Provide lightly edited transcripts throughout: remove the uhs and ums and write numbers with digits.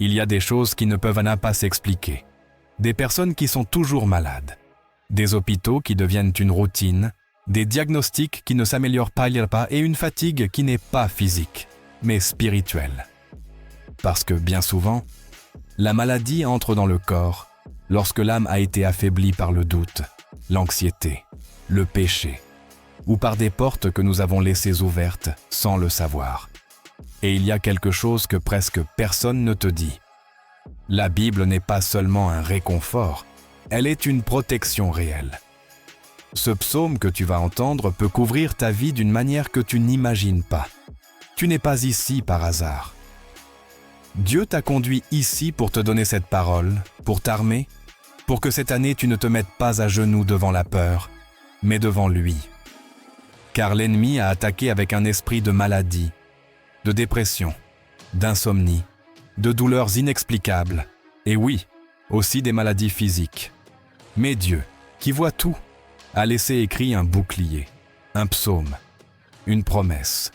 Il y a des choses qui ne peuvent pas s'expliquer. Des personnes qui sont toujours malades. Des hôpitaux qui deviennent une routine. Des diagnostics qui ne s'améliorent pas et une fatigue qui n'est pas physique, mais spirituelle. Parce que bien souvent, la maladie entre dans le corps lorsque l'âme a été affaiblie par le doute, l'anxiété, le péché, ou par des portes que nous avons laissées ouvertes sans le savoir. Et il y a quelque chose que presque personne ne te dit. La Bible n'est pas seulement un réconfort, elle est une protection réelle. Ce psaume que tu vas entendre peut couvrir ta vie d'une manière que tu n'imagines pas. Tu n'es pas ici par hasard. Dieu t'a conduit ici pour te donner cette parole, pour t'armer, pour que cette année tu ne te mettes pas à genoux devant la peur, mais devant lui. Car l'ennemi a attaqué avec un esprit de maladie, de dépression, d'insomnie, de douleurs inexplicables, et oui, aussi des maladies physiques. Mais Dieu, qui voit tout, a laissé écrit un bouclier, un psaume, une promesse.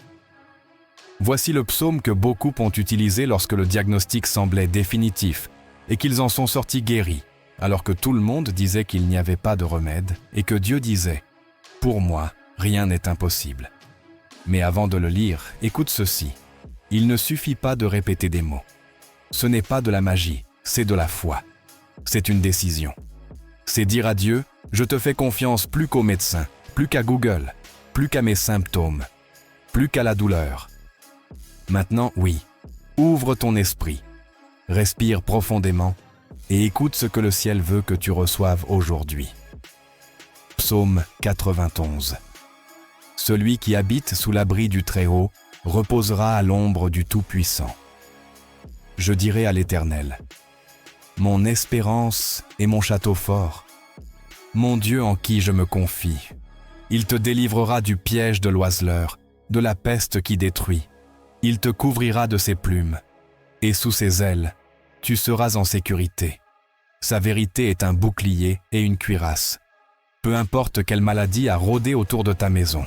Voici le psaume que beaucoup ont utilisé lorsque le diagnostic semblait définitif et qu'ils en sont sortis guéris, alors que tout le monde disait qu'il n'y avait pas de remède et que Dieu disait « Pour moi, rien n'est impossible ». Mais avant de le lire, écoute ceci. Il ne suffit pas de répéter des mots. Ce n'est pas de la magie, c'est de la foi. C'est une décision. C'est dire à Dieu « Je te fais confiance plus qu'aux médecins, plus qu'à Google, plus qu'à mes symptômes, plus qu'à la douleur. » Maintenant, oui, ouvre ton esprit, respire profondément et écoute ce que le ciel veut que tu reçoives aujourd'hui. Psaume 91. Celui qui habite sous l'abri du Très-Haut reposera à l'ombre du Tout-Puissant. Je dirai à l'Éternel, mon espérance et mon château fort, mon Dieu en qui je me confie. Il te délivrera du piège de l'oiseleur, de la peste qui détruit. Il te couvrira de ses plumes, et sous ses ailes, tu seras en sécurité. Sa vérité est un bouclier et une cuirasse. Peu importe quelle maladie a rôdé autour de ta maison,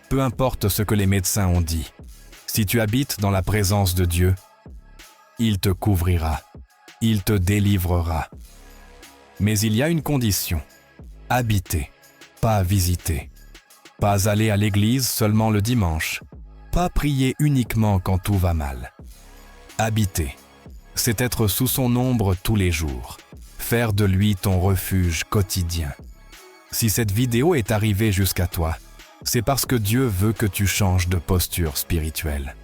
peu importe ce que les médecins ont dit, si tu habites dans la présence de Dieu, il te couvrira, il te délivrera. Mais il y a une condition, habiter, pas visiter, pas aller à l'église seulement le dimanche, pas prier uniquement quand tout va mal. Habiter, c'est être sous son ombre tous les jours, faire de lui ton refuge quotidien. Si cette vidéo est arrivée jusqu'à toi, c'est parce que Dieu veut que tu changes de posture spirituelle.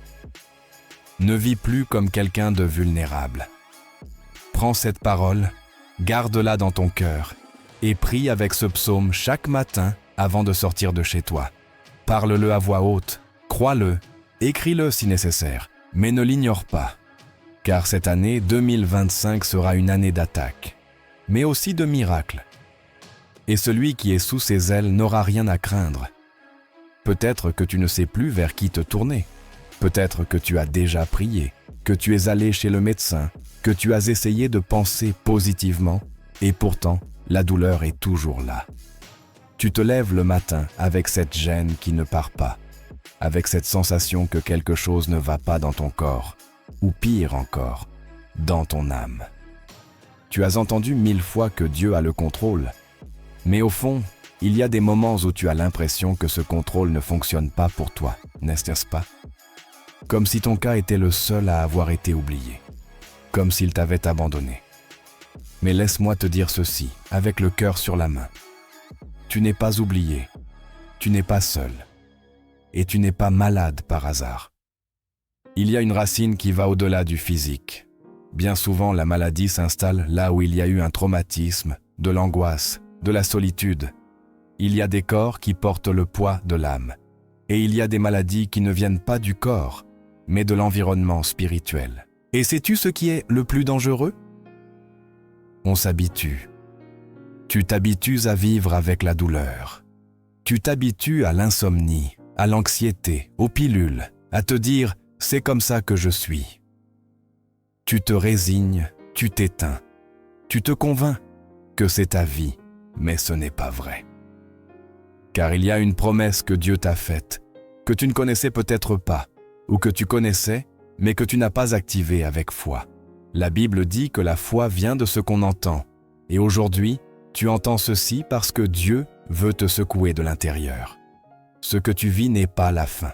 Ne vis plus comme quelqu'un de vulnérable. Prends cette parole, garde-la dans ton cœur et prie avec ce psaume chaque matin avant de sortir de chez toi. Parle-le à voix haute. Crois-le, écris-le si nécessaire, mais ne l'ignore pas, car cette année 2025 sera une année d'attaque, mais aussi de miracles. Et celui qui est sous ses ailes n'aura rien à craindre. Peut-être que tu ne sais plus vers qui te tourner, peut-être que tu as déjà prié, que tu es allé chez le médecin, que tu as essayé de penser positivement, et pourtant, la douleur est toujours là. Tu te lèves le matin avec cette gêne qui ne part pas, avec cette sensation que quelque chose ne va pas dans ton corps, ou pire encore, dans ton âme. Tu as entendu 1000 fois que Dieu a le contrôle, mais au fond, il y a des moments où tu as l'impression que ce contrôle ne fonctionne pas pour toi, n'est-ce pas? Comme si ton cas était le seul à avoir été oublié, comme s'il t'avait abandonné. Mais laisse-moi te dire ceci, avec le cœur sur la main. Tu n'es pas oublié, tu n'es pas seul. Et tu n'es pas malade par hasard. Il y a une racine qui va au-delà du physique. Bien souvent, la maladie s'installe là où il y a eu un traumatisme, de l'angoisse, de la solitude. Il y a des corps qui portent le poids de l'âme. Et il y a des maladies qui ne viennent pas du corps, mais de l'environnement spirituel. Et sais-tu ce qui est le plus dangereux? On s'habitue. Tu t'habitues à vivre avec la douleur. Tu t'habitues à l'insomnie, à l'anxiété, aux pilules, à te dire « c'est comme ça que je suis ». Tu te résignes, tu t'éteins. Tu te convaincs que c'est ta vie, mais ce n'est pas vrai. Car il y a une promesse que Dieu t'a faite, que tu ne connaissais peut-être pas, ou que tu connaissais, mais que tu n'as pas activée avec foi. La Bible dit que la foi vient de ce qu'on entend. Et aujourd'hui, tu entends ceci parce que Dieu veut te secouer de l'intérieur. Ce que tu vis n'est pas la fin.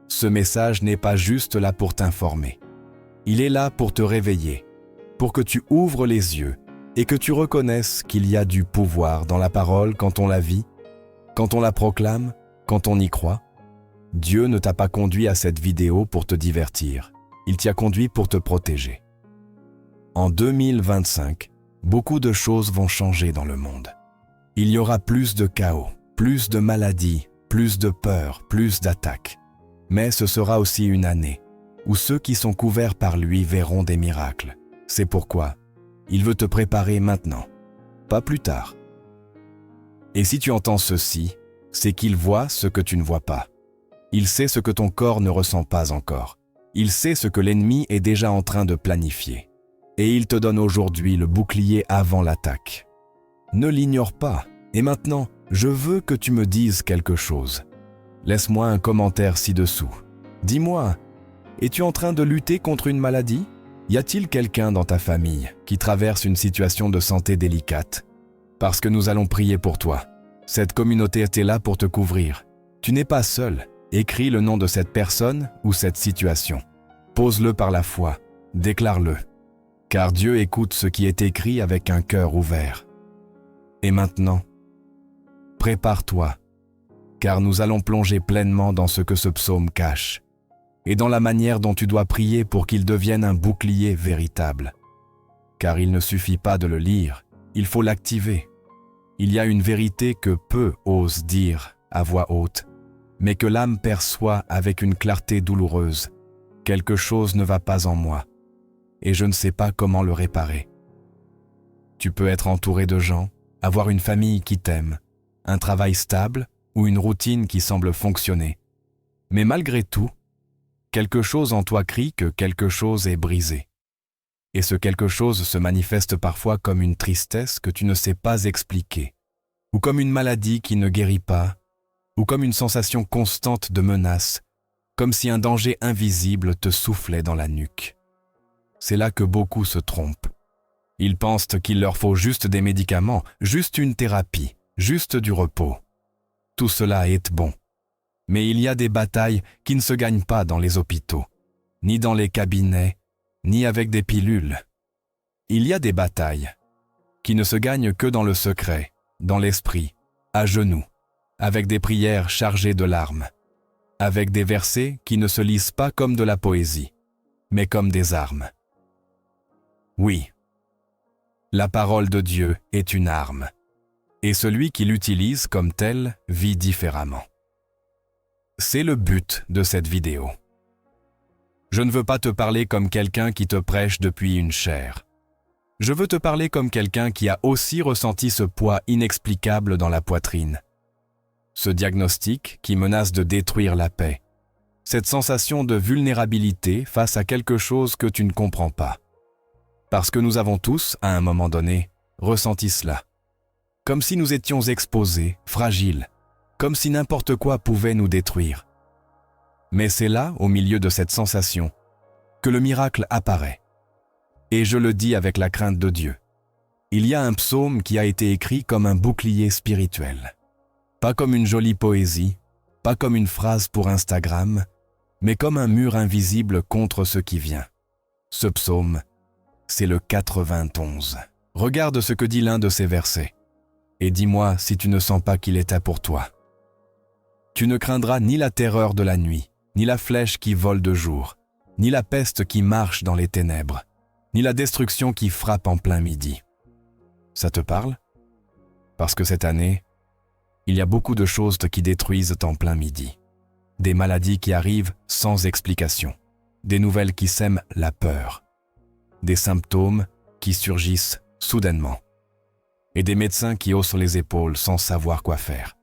Ce message n'est pas juste là pour t'informer. Il est là pour te réveiller, pour que tu ouvres les yeux et que tu reconnaisses qu'il y a du pouvoir dans la parole quand on la vit, quand on la proclame, quand on y croit. Dieu ne t'a pas conduit à cette vidéo pour te divertir. Il t'y a conduit pour te protéger. En 2025, beaucoup de choses vont changer dans le monde. Il y aura plus de chaos, plus de maladies, plus de peur, plus d'attaques. Mais ce sera aussi une année où ceux qui sont couverts par lui verront des miracles. C'est pourquoi il veut te préparer maintenant, pas plus tard. Et si tu entends ceci, c'est qu'il voit ce que tu ne vois pas. Il sait ce que ton corps ne ressent pas encore. Il sait ce que l'ennemi est déjà en train de planifier. Et il te donne aujourd'hui le bouclier avant l'attaque. Ne l'ignore pas. Et maintenant, je veux que tu me dises quelque chose. Laisse-moi un commentaire ci-dessous. Dis-moi, es-tu en train de lutter contre une maladie? Y a-t-il quelqu'un dans ta famille qui traverse une situation de santé délicate? Parce que nous allons prier pour toi. Cette communauté était là pour te couvrir. Tu n'es pas seul. Écris le nom de cette personne ou cette situation. Pose-le par la foi. Déclare-le. Car Dieu écoute ce qui est écrit avec un cœur ouvert. Et maintenant, prépare-toi, car nous allons plonger pleinement dans ce que ce psaume cache, et dans la manière dont tu dois prier pour qu'il devienne un bouclier véritable. Car il ne suffit pas de le lire, il faut l'activer. Il y a une vérité que peu osent dire à voix haute, mais que l'âme perçoit avec une clarté douloureuse. Quelque chose ne va pas en moi, et je ne sais pas comment le réparer. Tu peux être entouré de gens, avoir une famille qui t'aime, un travail stable ou une routine qui semble fonctionner. Mais malgré tout, quelque chose en toi crie que quelque chose est brisé. Et ce quelque chose se manifeste parfois comme une tristesse que tu ne sais pas expliquer, ou comme une maladie qui ne guérit pas, ou comme une sensation constante de menace, comme si un danger invisible te soufflait dans la nuque. C'est là que beaucoup se trompent. Ils pensent qu'il leur faut juste des médicaments, juste une thérapie, juste du repos. Tout cela est bon. Mais il y a des batailles qui ne se gagnent pas dans les hôpitaux, ni dans les cabinets, ni avec des pilules. Il y a des batailles qui ne se gagnent que dans le secret, dans l'esprit, à genoux, avec des prières chargées de larmes, avec des versets qui ne se lisent pas comme de la poésie, mais comme des armes. Oui, la parole de Dieu est une arme, et celui qui l'utilise comme telle vit différemment. C'est le but de cette vidéo. Je ne veux pas te parler comme quelqu'un qui te prêche depuis une chaire. Je veux te parler comme quelqu'un qui a aussi ressenti ce poids inexplicable dans la poitrine. Ce diagnostic qui menace de détruire la paix. Cette sensation de vulnérabilité face à quelque chose que tu ne comprends pas. Parce que nous avons tous, à un moment donné, ressenti cela. Comme si nous étions exposés, fragiles, comme si n'importe quoi pouvait nous détruire. Mais c'est là, au milieu de cette sensation, que le miracle apparaît. Et je le dis avec la crainte de Dieu. Il y a un psaume qui a été écrit comme un bouclier spirituel. Pas comme une jolie poésie, pas comme une phrase pour Instagram, mais comme un mur invisible contre ce qui vient. Ce psaume, c'est le 91. Regarde ce que dit l'un de ces versets, et dis-moi si tu ne sens pas qu'il est à pour toi. Tu ne craindras ni la terreur de la nuit, ni la flèche qui vole de jour, ni la peste qui marche dans les ténèbres, ni la destruction qui frappe en plein midi. Ça te parle? Parce que cette année, il y a beaucoup de choses qui détruisent en plein midi. Des maladies qui arrivent sans explication, des nouvelles qui sèment la peur, des symptômes qui surgissent soudainement, et des médecins qui haussent les épaules sans savoir quoi faire.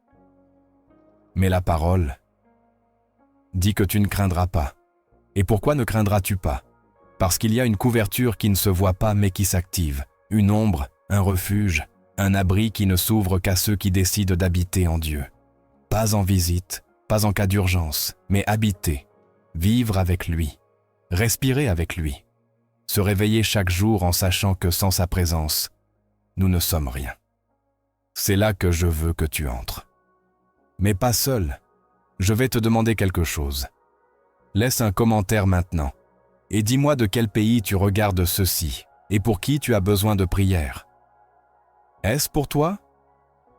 Mais la parole dit que tu ne craindras pas. Et pourquoi ne craindras-tu pas? Parce qu'il y a une couverture qui ne se voit pas mais qui s'active, une ombre, un refuge, un abri qui ne s'ouvre qu'à ceux qui décident d'habiter en Dieu. Pas en visite, pas en cas d'urgence, mais habiter, vivre avec lui, respirer avec lui. se réveiller chaque jour en sachant que sans sa présence, nous ne sommes rien. C'est là que je veux que tu entres. Mais pas seul. Je vais te demander quelque chose. Laisse un commentaire maintenant et dis-moi de quel pays tu regardes ceci et pour qui tu as besoin de prière. Est-ce pour toi?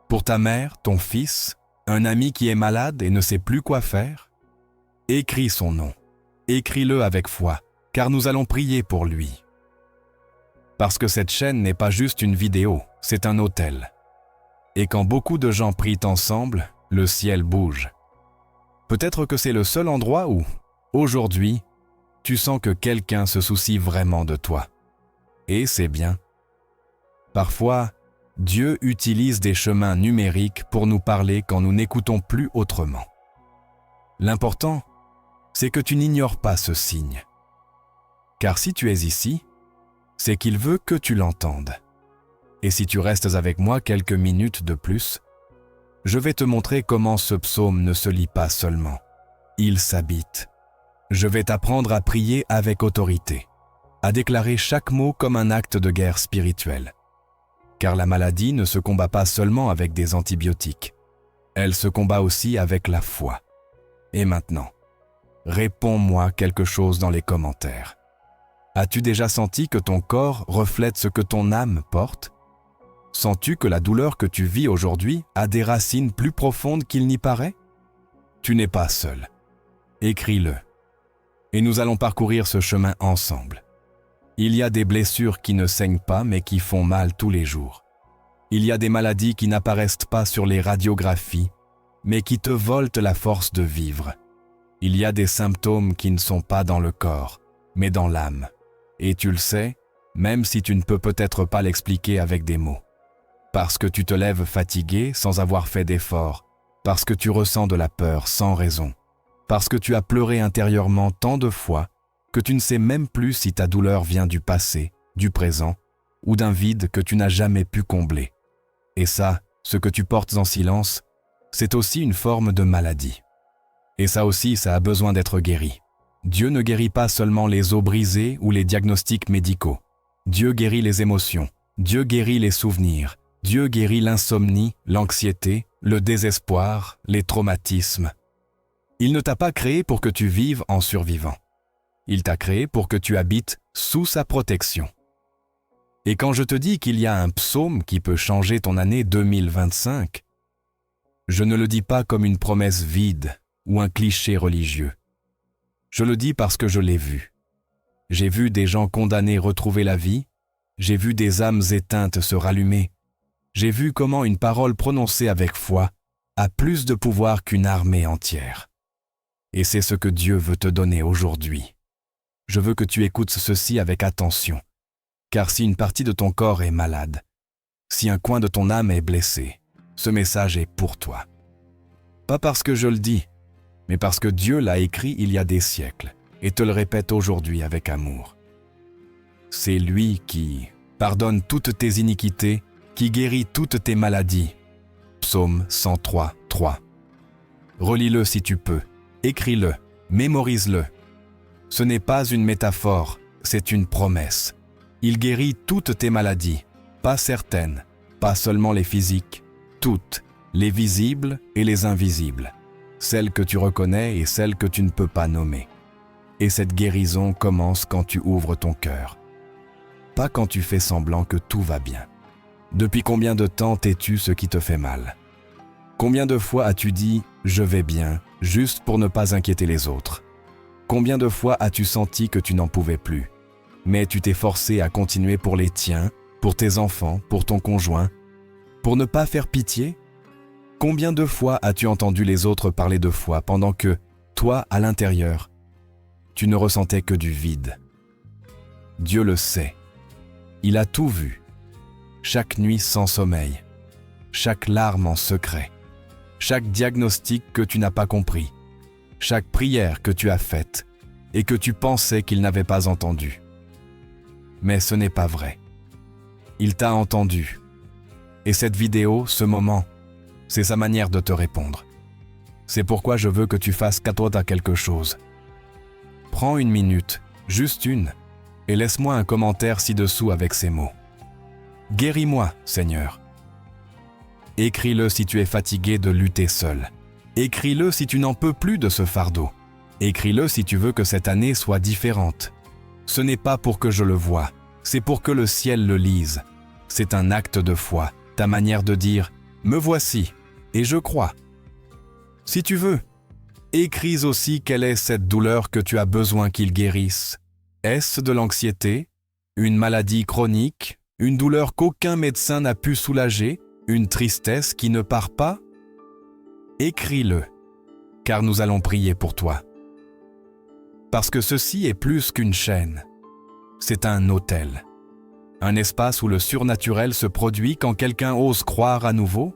Pour ta mère, ton fils, un ami qui est malade et ne sait plus quoi faire? Écris son nom. Écris-le avec foi, car nous allons prier pour lui. Parce que cette chaîne n'est pas juste une vidéo, c'est un autel. Et quand beaucoup de gens prient ensemble, le ciel bouge. Peut-être que c'est le seul endroit où, aujourd'hui, tu sens que quelqu'un se soucie vraiment de toi. Et c'est bien. Parfois, Dieu utilise des chemins numériques pour nous parler quand nous n'écoutons plus autrement. L'important, c'est que tu n'ignores pas ce signe. Car si tu es ici, c'est qu'il veut que tu l'entendes. Et si tu restes avec moi quelques minutes de plus, je vais te montrer comment ce psaume ne se lit pas seulement. Il s'habite. Je vais t'apprendre à prier avec autorité, à déclarer chaque mot comme un acte de guerre spirituelle. Car la maladie ne se combat pas seulement avec des antibiotiques, elle se combat aussi avec la foi. Et maintenant, réponds-moi quelque chose dans les commentaires. As-tu déjà senti que ton corps reflète ce que ton âme porte? Sens-tu que la douleur que tu vis aujourd'hui a des racines plus profondes qu'il n'y paraît? Tu n'es pas seul. Écris-le. Et nous allons parcourir ce chemin ensemble. Il y a des blessures qui ne saignent pas mais qui font mal tous les jours. Il y a des maladies qui n'apparaissent pas sur les radiographies, mais qui te volent la force de vivre. Il y a des symptômes qui ne sont pas dans le corps, mais dans l'âme. Et tu le sais, même si tu ne peux peut-être pas l'expliquer avec des mots. Parce que tu te lèves fatigué sans avoir fait d'effort, parce que tu ressens de la peur sans raison, parce que tu as pleuré intérieurement tant de fois que tu ne sais même plus si ta douleur vient du passé, du présent, ou d'un vide que tu n'as jamais pu combler. Et ça, ce que tu portes en silence, c'est aussi une forme de maladie. Et ça aussi, ça a besoin d'être guéri. Dieu ne guérit pas seulement les os brisés ou les diagnostics médicaux. Dieu guérit les émotions, Dieu guérit les souvenirs, Dieu guérit l'insomnie, l'anxiété, le désespoir, les traumatismes. Il ne t'a pas créé pour que tu vives en survivant. Il t'a créé pour que tu habites sous sa protection. Et quand je te dis qu'il y a un psaume qui peut changer ton année 2025, je ne le dis pas comme une promesse vide ou un cliché religieux. Je le dis parce que je l'ai vu. J'ai vu des gens condamnés retrouver la vie, j'ai vu des âmes éteintes se rallumer, j'ai vu comment une parole prononcée avec foi a plus de pouvoir qu'une armée entière. Et c'est ce que Dieu veut te donner aujourd'hui. Je veux que tu écoutes ceci avec attention, car si une partie de ton corps est malade, si un coin de ton âme est blessé, ce message est pour toi. Pas parce que je le dis, mais parce que Dieu l'a écrit il y a des siècles et te le répète aujourd'hui avec amour. C'est lui qui pardonne toutes tes iniquités, qui guérit toutes tes maladies. Psaume 103, 3. Relis-le si tu peux, écris-le, mémorise-le. Ce n'est pas une métaphore, c'est une promesse. Il guérit toutes tes maladies, pas certaines, pas seulement les physiques, toutes, les visibles et les invisibles, celles que tu reconnais et celles que tu ne peux pas nommer. Et cette guérison commence quand tu ouvres ton cœur, pas quand tu fais semblant que tout va bien. Depuis combien de temps tais-tu ce qui te fait mal? Combien de fois as-tu dit « je vais bien » juste pour ne pas inquiéter les autres? Combien de fois as-tu senti que tu n'en pouvais plus, mais tu t'es forcé à continuer pour les tiens, pour tes enfants, pour ton conjoint, pour ne pas faire pitié? Combien de fois as-tu entendu les autres parler de foi pendant que, toi, à l'intérieur, tu ne ressentais que du vide? Dieu le sait. Il a tout vu. Chaque nuit sans sommeil, chaque larme en secret, chaque diagnostic que tu n'as pas compris, chaque prière que tu as faite et que tu pensais qu'il n'avait pas entendu. Mais ce n'est pas vrai. Il t'a entendu. Et cette vidéo, ce moment, c'est sa manière de te répondre. C'est pourquoi je veux que tu fasses quelque chose. Prends une minute, juste une, et laisse-moi un commentaire ci-dessous avec ces mots. Guéris-moi, Seigneur. Écris-le si tu es fatigué de lutter seul. Écris-le si tu n'en peux plus de ce fardeau. Écris-le si tu veux que cette année soit différente. Ce n'est pas pour que je le voie, c'est pour que le ciel le lise. C'est un acte de foi, ta manière de dire « Me voici, et je crois ». Si tu veux, écris aussi quelle est cette douleur que tu as besoin qu'il guérisse. Est-ce de l'anxiété, une maladie chronique, une douleur qu'aucun médecin n'a pu soulager, une tristesse qui ne part pas? Écris-le, car nous allons prier pour toi. Parce que ceci est plus qu'une chaîne. C'est un autel. Un espace où le surnaturel se produit quand quelqu'un ose croire à nouveau.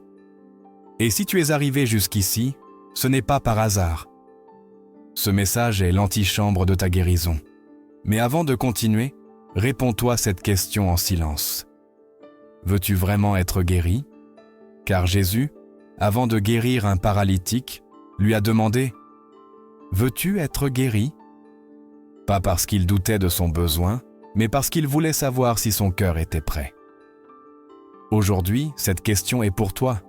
Et si tu es arrivé jusqu'ici, ce n'est pas par hasard. Ce message est l'antichambre de ta guérison. Mais avant de continuer, réponds-toi cette question en silence. Veux-tu vraiment être guéri? Car Jésus, avant de guérir un paralytique, lui a demandé « Veux-tu être guéri ?» Pas parce qu'il doutait de son besoin, mais parce qu'il voulait savoir si son cœur était prêt. Aujourd'hui, cette question est pour toi.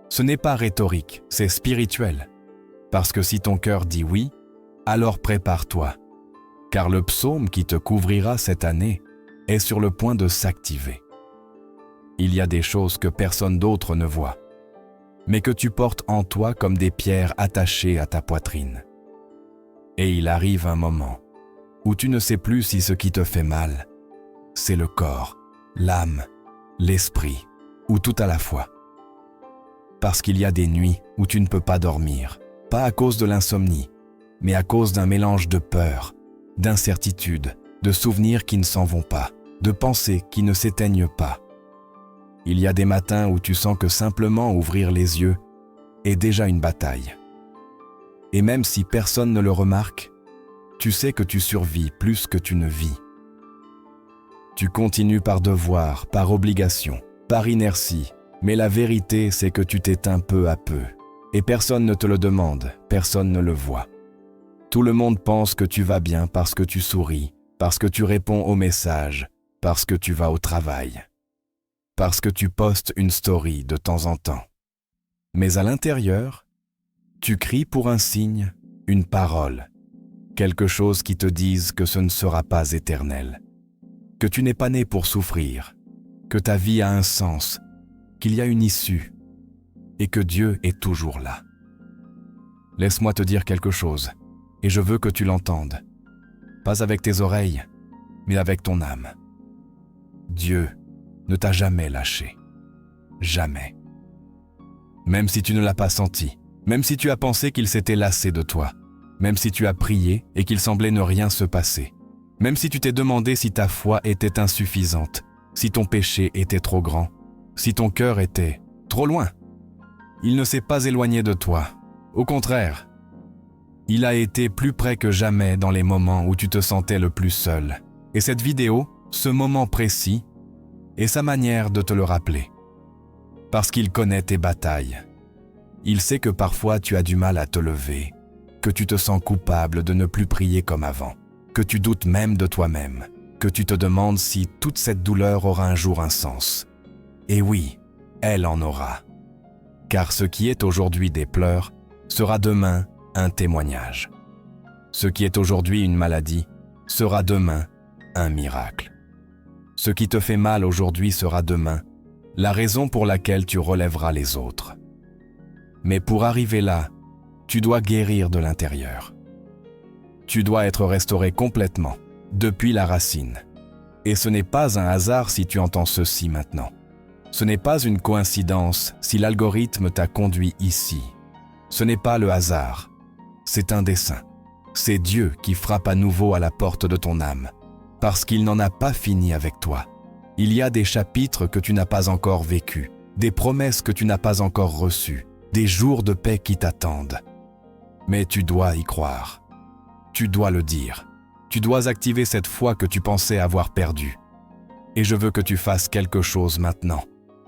Ce n'est pas rhétorique, c'est spirituel. Parce que si ton cœur dit oui, alors prépare-toi. Car le psaume qui te couvrira cette année est sur le point de s'activer. Il y a des choses que personne d'autre ne voit, mais que tu portes en toi comme des pierres attachées à ta poitrine. Et il arrive un moment où tu ne sais plus si ce qui te fait mal, c'est le corps, l'âme, l'esprit, ou tout à la fois. Parce qu'il y a des nuits où tu ne peux pas dormir, pas à cause de l'insomnie, mais à cause d'un mélange de peur, d'incertitude, de souvenirs qui ne s'en vont pas, de pensées qui ne s'éteignent pas. Il y a des matins où tu sens que simplement ouvrir les yeux est déjà une bataille. Et même si personne ne le remarque, tu sais que tu survis plus que tu ne vis. Tu continues par devoir, par obligation, par inertie, mais la vérité c'est que tu t'éteins peu à peu. Et personne ne te le demande, personne ne le voit. Tout le monde pense que tu vas bien parce que tu souris, parce que tu réponds aux messages, parce que tu vas au travail, parce que tu postes une story de temps en temps. Mais à l'intérieur, tu cries pour un signe, une parole, quelque chose qui te dise que ce ne sera pas éternel, que tu n'es pas né pour souffrir, que ta vie a un sens, qu'il y a une issue et que Dieu est toujours là. Laisse-moi te dire quelque chose et je veux que tu l'entendes, pas avec tes oreilles, mais avec ton âme. Dieu ne t'a jamais lâché, jamais. Même si tu ne l'as pas senti, même si tu as pensé qu'il s'était lassé de toi, même si tu as prié et qu'il semblait ne rien se passer, même si tu t'es demandé si ta foi était insuffisante, si ton péché était trop grand, si ton cœur était trop loin. Il ne s'est pas éloigné de toi. Au contraire, il a été plus près que jamais dans les moments où tu te sentais le plus seul. Et cette vidéo, ce moment précis, est sa manière de te le rappeler. Parce qu'il connaît tes batailles. Il sait que parfois tu as du mal à te lever, que tu te sens coupable de ne plus prier comme avant, que tu doutes même de toi-même, que tu te demandes si toute cette douleur aura un jour un sens. Et oui, elle en aura. Car ce qui est aujourd'hui des pleurs sera demain un témoignage. Ce qui est aujourd'hui une maladie sera demain un miracle. Ce qui te fait mal aujourd'hui sera demain la raison pour laquelle tu relèveras les autres. Mais pour arriver là, tu dois guérir de l'intérieur. Tu dois être restauré complètement, depuis la racine. Et ce n'est pas un hasard si tu entends ceci maintenant. Ce n'est pas une coïncidence si l'algorithme t'a conduit ici. Ce n'est pas le hasard, c'est un dessein. C'est Dieu qui frappe à nouveau à la porte de ton âme, parce qu'il n'en a pas fini avec toi. Il y a des chapitres que tu n'as pas encore vécus, des promesses que tu n'as pas encore reçues, des jours de paix qui t'attendent. Mais tu dois y croire. Tu dois le dire. Tu dois activer cette foi que tu pensais avoir perdue. Et je veux que tu fasses quelque chose maintenant.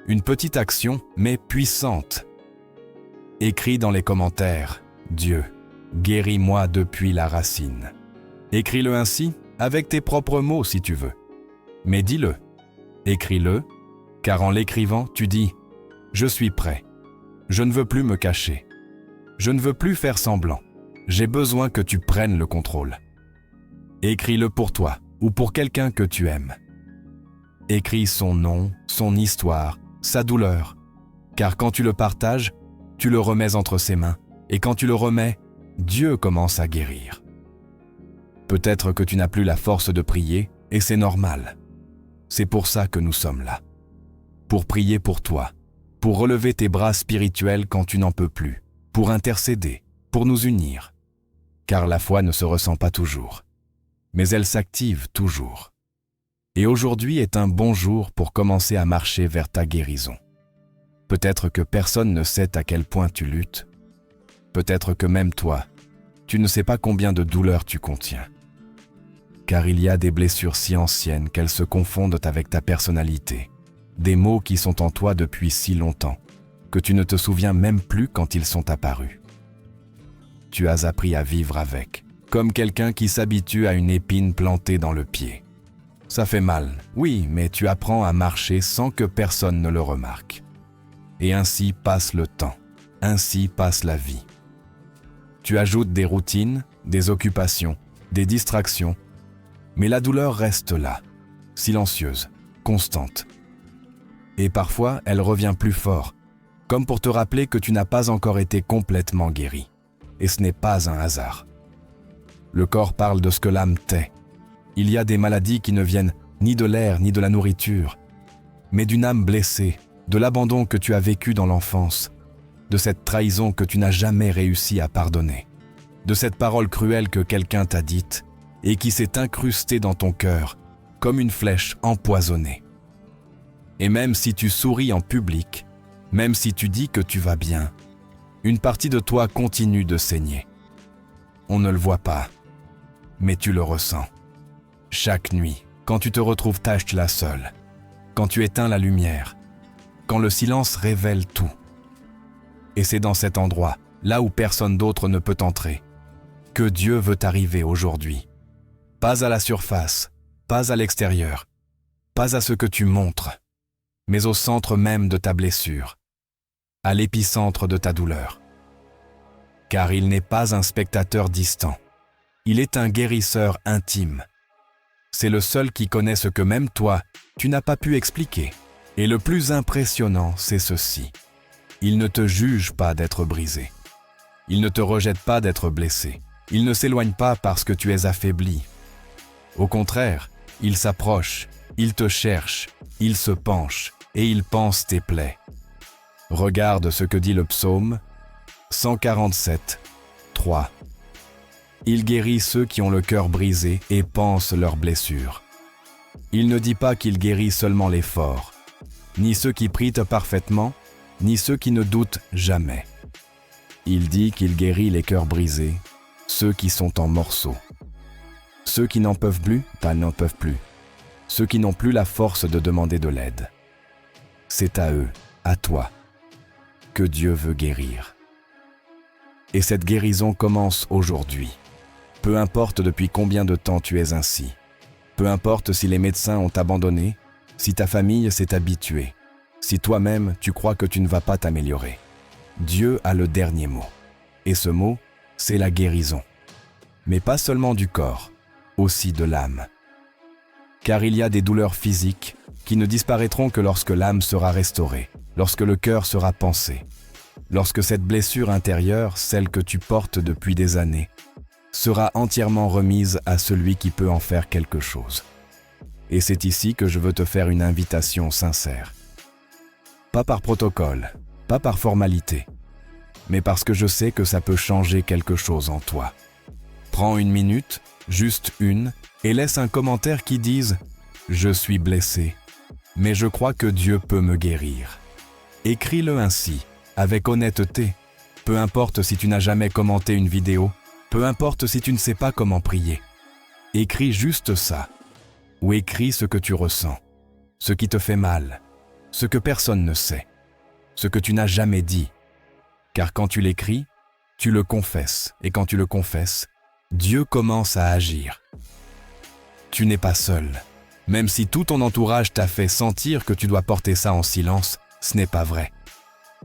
Une petite action, mais puissante. Écris dans les commentaires « Dieu, guéris-moi depuis la racine ». Écris-le ainsi avec tes propres mots si tu veux. Mais dis-le, écris-le, car en l'écrivant, tu dis « Je suis prêt, je ne veux plus me cacher, je ne veux plus faire semblant, j'ai besoin que tu prennes le contrôle. » Écris-le pour toi ou pour quelqu'un que tu aimes. Écris son nom, son histoire, sa douleur, car quand tu le partages, tu le remets entre ses mains, et quand tu le remets, Dieu commence à guérir. Peut-être que tu n'as plus la force de prier, et c'est normal. C'est pour ça que nous sommes là. Pour prier pour toi, pour relever tes bras spirituels quand tu n'en peux plus, pour intercéder, pour nous unir. Car la foi ne se ressent pas toujours, mais elle s'active toujours. Et aujourd'hui est un bon jour pour commencer à marcher vers ta guérison. Peut-être que personne ne sait à quel point tu luttes. Peut-être que même toi, tu ne sais pas combien de douleurs tu contiens. Car il y a des blessures si anciennes qu'elles se confondent avec ta personnalité, des maux qui sont en toi depuis si longtemps, que tu ne te souviens même plus quand ils sont apparus. Tu as appris à vivre avec, comme quelqu'un qui s'habitue à une épine plantée dans le pied. Ça fait mal, oui, mais tu apprends à marcher sans que personne ne le remarque. Et ainsi passe le temps, ainsi passe la vie. Tu ajoutes des routines, des occupations, des distractions, mais la douleur reste là, silencieuse, constante. Et parfois, elle revient plus fort, comme pour te rappeler que tu n'as pas encore été complètement guéri. Et ce n'est pas un hasard. Le corps parle de ce que l'âme tait. Il y a des maladies qui ne viennent ni de l'air ni de la nourriture, mais d'une âme blessée, de l'abandon que tu as vécu dans l'enfance, de cette trahison que tu n'as jamais réussi à pardonner, de cette parole cruelle que quelqu'un t'a dite et qui s'est incrustée dans ton cœur comme une flèche empoisonnée. Et même si tu souris en public, même si tu dis que tu vas bien, une partie de toi continue de saigner. On ne le voit pas, mais tu le ressens. Chaque nuit, quand tu te retrouves tâche là seule, quand tu éteins la lumière, quand le silence révèle tout. Et c'est dans cet endroit, là où personne d'autre ne peut entrer, que Dieu veut arriver aujourd'hui. Pas à la surface, pas à l'extérieur, pas à ce que tu montres, mais au centre même de ta blessure, à l'épicentre de ta douleur. Car il n'est pas un spectateur distant, il est un guérisseur intime. C'est le seul qui connaît ce que même toi, tu n'as pas pu expliquer. Et le plus impressionnant, c'est ceci. Il ne te juge pas d'être brisé. Il ne te rejette pas d'être blessé. Il ne s'éloigne pas parce que tu es affaibli. Au contraire, il s'approche, il te cherche, il se penche et il pense tes plaies. Regarde ce que dit le psaume 147, 3. Il guérit ceux qui ont le cœur brisé et pansent leurs blessures. Il ne dit pas qu'il guérit seulement les forts, ni ceux qui prient parfaitement, ni ceux qui ne doutent jamais. Il dit qu'il guérit les cœurs brisés, ceux qui sont en morceaux. Ceux qui n'en peuvent plus, n'en peuvent plus. Ceux qui n'ont plus la force de demander de l'aide. C'est à eux, à toi, que Dieu veut guérir. Et cette guérison commence aujourd'hui. Peu importe depuis combien de temps tu es ainsi. Peu importe si les médecins ont abandonné, si ta famille s'est habituée, si toi-même tu crois que tu ne vas pas t'améliorer. Dieu a le dernier mot. Et ce mot, c'est la guérison. Mais pas seulement du corps, aussi de l'âme. Car il y a des douleurs physiques qui ne disparaîtront que lorsque l'âme sera restaurée, lorsque le cœur sera pansé, lorsque cette blessure intérieure, celle que tu portes depuis des années, sera entièrement remise à celui qui peut en faire quelque chose. Et c'est ici que je veux te faire une invitation sincère. Pas par protocole, pas par formalité, mais parce que je sais que ça peut changer quelque chose en toi. Prends une minute, juste une, et laisse un commentaire qui dise « Je suis blessé, mais je crois que Dieu peut me guérir ». Écris-le ainsi, avec honnêteté. Peu importe si tu n'as jamais commenté une vidéo, peu importe si tu ne sais pas comment prier. Écris juste ça, ou écris ce que tu ressens, ce qui te fait mal, ce que personne ne sait, ce que tu n'as jamais dit. Car quand tu l'écris, tu le confesses, et quand tu le confesses, Dieu commence à agir. Tu n'es pas seul. Même si tout ton entourage t'a fait sentir que tu dois porter ça en silence, ce n'est pas vrai.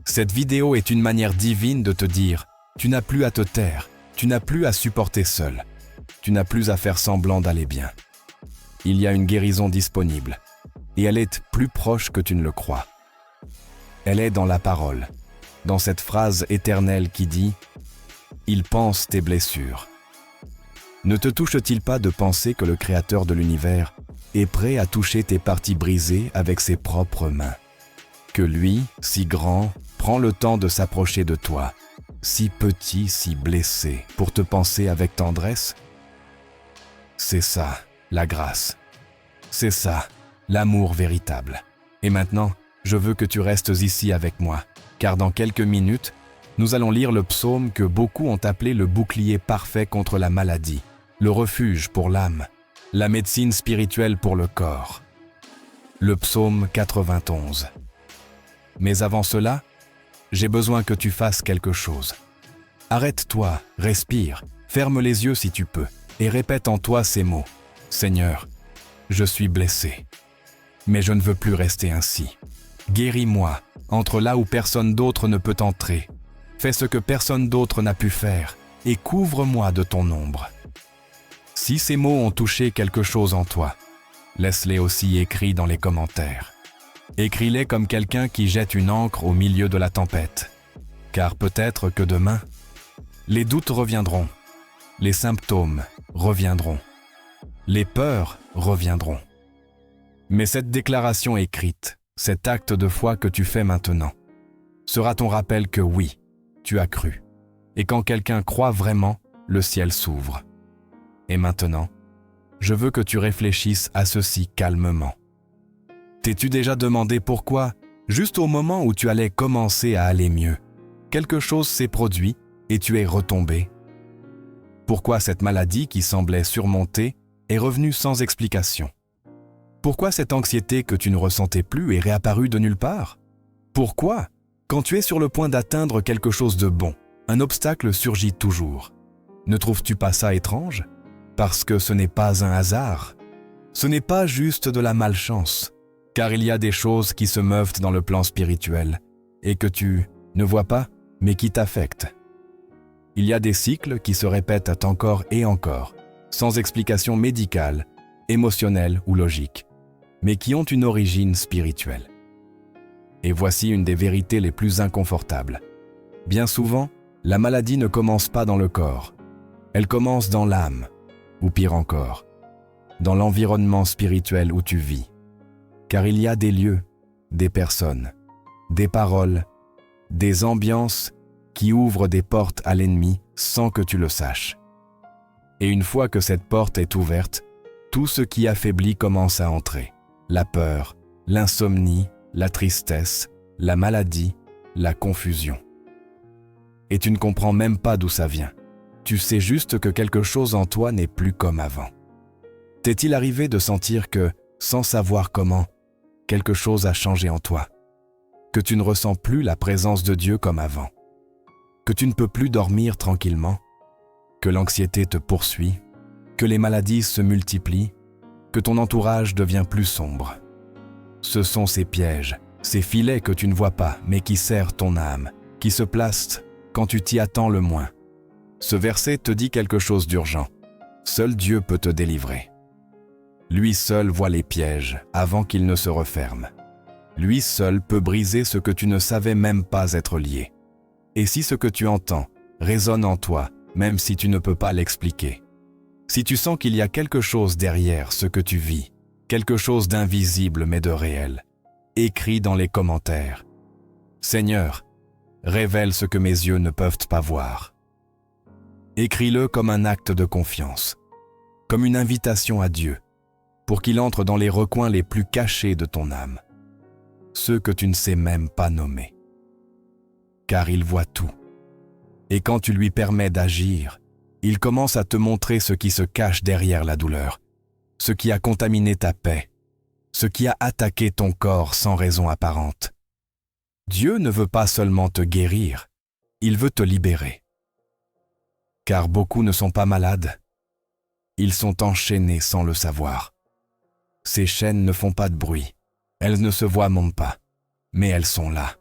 Cette vidéo est une manière divine de te dire « Tu n'as plus à te taire, tu n'as plus à supporter seul, tu n'as plus à faire semblant d'aller bien. » Il y a une guérison disponible, et elle est plus proche que tu ne le crois. Elle est dans la parole, dans cette phrase éternelle qui dit « Il pense tes blessures ». Ne te touche-t-il pas de penser que le Créateur de l'univers est prêt à toucher tes parties brisées avec ses propres mains? Que lui, si grand, prend le temps de s'approcher de toi, si petit, si blessé, pour te penser avec tendresse? C'est ça, la grâce. C'est ça, l'amour véritable. Et maintenant, je veux que tu restes ici avec moi, car dans quelques minutes, nous allons lire le psaume que beaucoup ont appelé le bouclier parfait contre la maladie, le refuge pour l'âme, la médecine spirituelle pour le corps. Le psaume 91. Mais avant cela, j'ai besoin que tu fasses quelque chose. Arrête-toi, respire, ferme les yeux si tu peux, et répète en toi ces mots. Seigneur, je suis blessé, mais je ne veux plus rester ainsi. Guéris-moi, entre là où personne d'autre ne peut entrer. Fais ce que personne d'autre n'a pu faire, et couvre-moi de ton ombre. Si ces mots ont touché quelque chose en toi, laisse-les aussi écrits dans les commentaires. Écris-les comme quelqu'un qui jette une ancre au milieu de la tempête. Car peut-être que demain, les doutes reviendront, les symptômes reviendront, les peurs reviendront. Mais cette déclaration écrite, cet acte de foi que tu fais maintenant, sera ton rappel que oui, tu as cru. Et quand quelqu'un croit vraiment, le ciel s'ouvre. Et maintenant, je veux que tu réfléchisses à ceci calmement. T'es-tu déjà demandé pourquoi, juste au moment où tu allais commencer à aller mieux, quelque chose s'est produit et tu es retombé? Pourquoi cette maladie qui semblait surmontée est revenue sans explication? Pourquoi cette anxiété que tu ne ressentais plus est réapparue de nulle part? Pourquoi, quand tu es sur le point d'atteindre quelque chose de bon, un obstacle surgit toujours? Ne trouves-tu pas ça étrange? Parce que ce n'est pas un hasard. Ce n'est pas juste de la malchance, car il y a des choses qui se meuvent dans le plan spirituel et que tu ne vois pas, mais qui t'affectent. Il y a des cycles qui se répètent encore et encore, sans explication médicale, émotionnelle ou logique, mais qui ont une origine spirituelle. Et voici une des vérités les plus inconfortables. Bien souvent, la maladie ne commence pas dans le corps. Elle commence dans l'âme, ou pire encore, dans l'environnement spirituel où tu vis. Car il y a des lieux, des personnes, des paroles, des ambiances qui ouvrent des portes à l'ennemi sans que tu le saches. Et une fois que cette porte est ouverte, tout ce qui affaiblit commence à entrer. La peur, l'insomnie, la tristesse, la maladie, la confusion. Et tu ne comprends même pas d'où ça vient. Tu sais juste que quelque chose en toi n'est plus comme avant. T'est-il arrivé de sentir que, sans savoir comment, quelque chose a changé en toi? Que tu ne ressens plus la présence de Dieu comme avant? Que tu ne peux plus dormir tranquillement? Que l'anxiété te poursuit? Que les maladies se multiplient? Que ton entourage devient plus sombre? Ce sont ces pièges, ces filets que tu ne vois pas, mais qui serrent ton âme, qui se placent quand tu t'y attends le moins. Ce verset te dit quelque chose d'urgent. Seul Dieu peut te délivrer. Lui seul voit les pièges avant qu'ils ne se referment. Lui seul peut briser ce que tu ne savais même pas être lié. Et si ce que tu entends résonne en toi, même si tu ne peux pas l'expliquer, si tu sens qu'il y a quelque chose derrière ce que tu vis, quelque chose d'invisible mais de réel, écris dans les commentaires. Seigneur, révèle ce que mes yeux ne peuvent pas voir. Écris-le comme un acte de confiance, comme une invitation à Dieu, pour qu'il entre dans les recoins les plus cachés de ton âme, ceux que tu ne sais même pas nommer. Car il voit tout. Et quand tu lui permets d'agir, il commence à te montrer ce qui se cache derrière la douleur, ce qui a contaminé ta paix, ce qui a attaqué ton corps sans raison apparente. Dieu ne veut pas seulement te guérir, il veut te libérer. Car beaucoup ne sont pas malades. Ils sont enchaînés sans le savoir. Ces chaînes ne font pas de bruit, elles ne se voient même pas, mais elles sont là.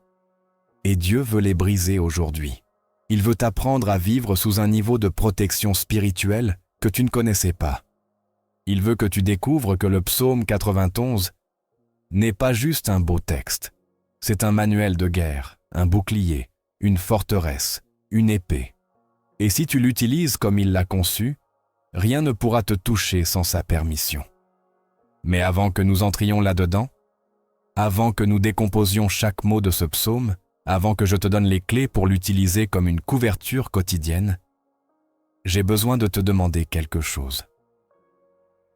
Et Dieu veut les briser aujourd'hui. Il veut t'apprendre à vivre sous un niveau de protection spirituelle que tu ne connaissais pas. Il veut que tu découvres que le psaume 91 n'est pas juste un beau texte. C'est un manuel de guerre, un bouclier, une forteresse, une épée. Et si tu l'utilises comme il l'a conçu, rien ne pourra te toucher sans sa permission. Mais avant que nous entrions là-dedans, avant que nous décomposions chaque mot de ce psaume, avant que je te donne les clés pour l'utiliser comme une couverture quotidienne, j'ai besoin de te demander quelque chose.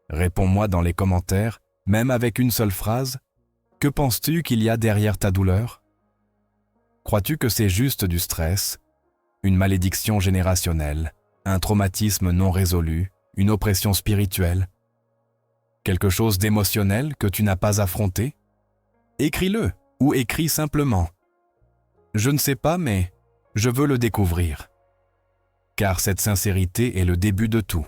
Réponds-moi dans les commentaires, même avec une seule phrase, que penses-tu qu'il y a derrière ta douleur? Crois-tu que c'est juste du stress, une malédiction générationnelle, un traumatisme non résolu, une oppression spirituelle? Quelque chose d'émotionnel que tu n'as pas affronté? Écris-le ou écris simplement. Je ne sais pas, mais je veux le découvrir. Car cette sincérité est le début de tout.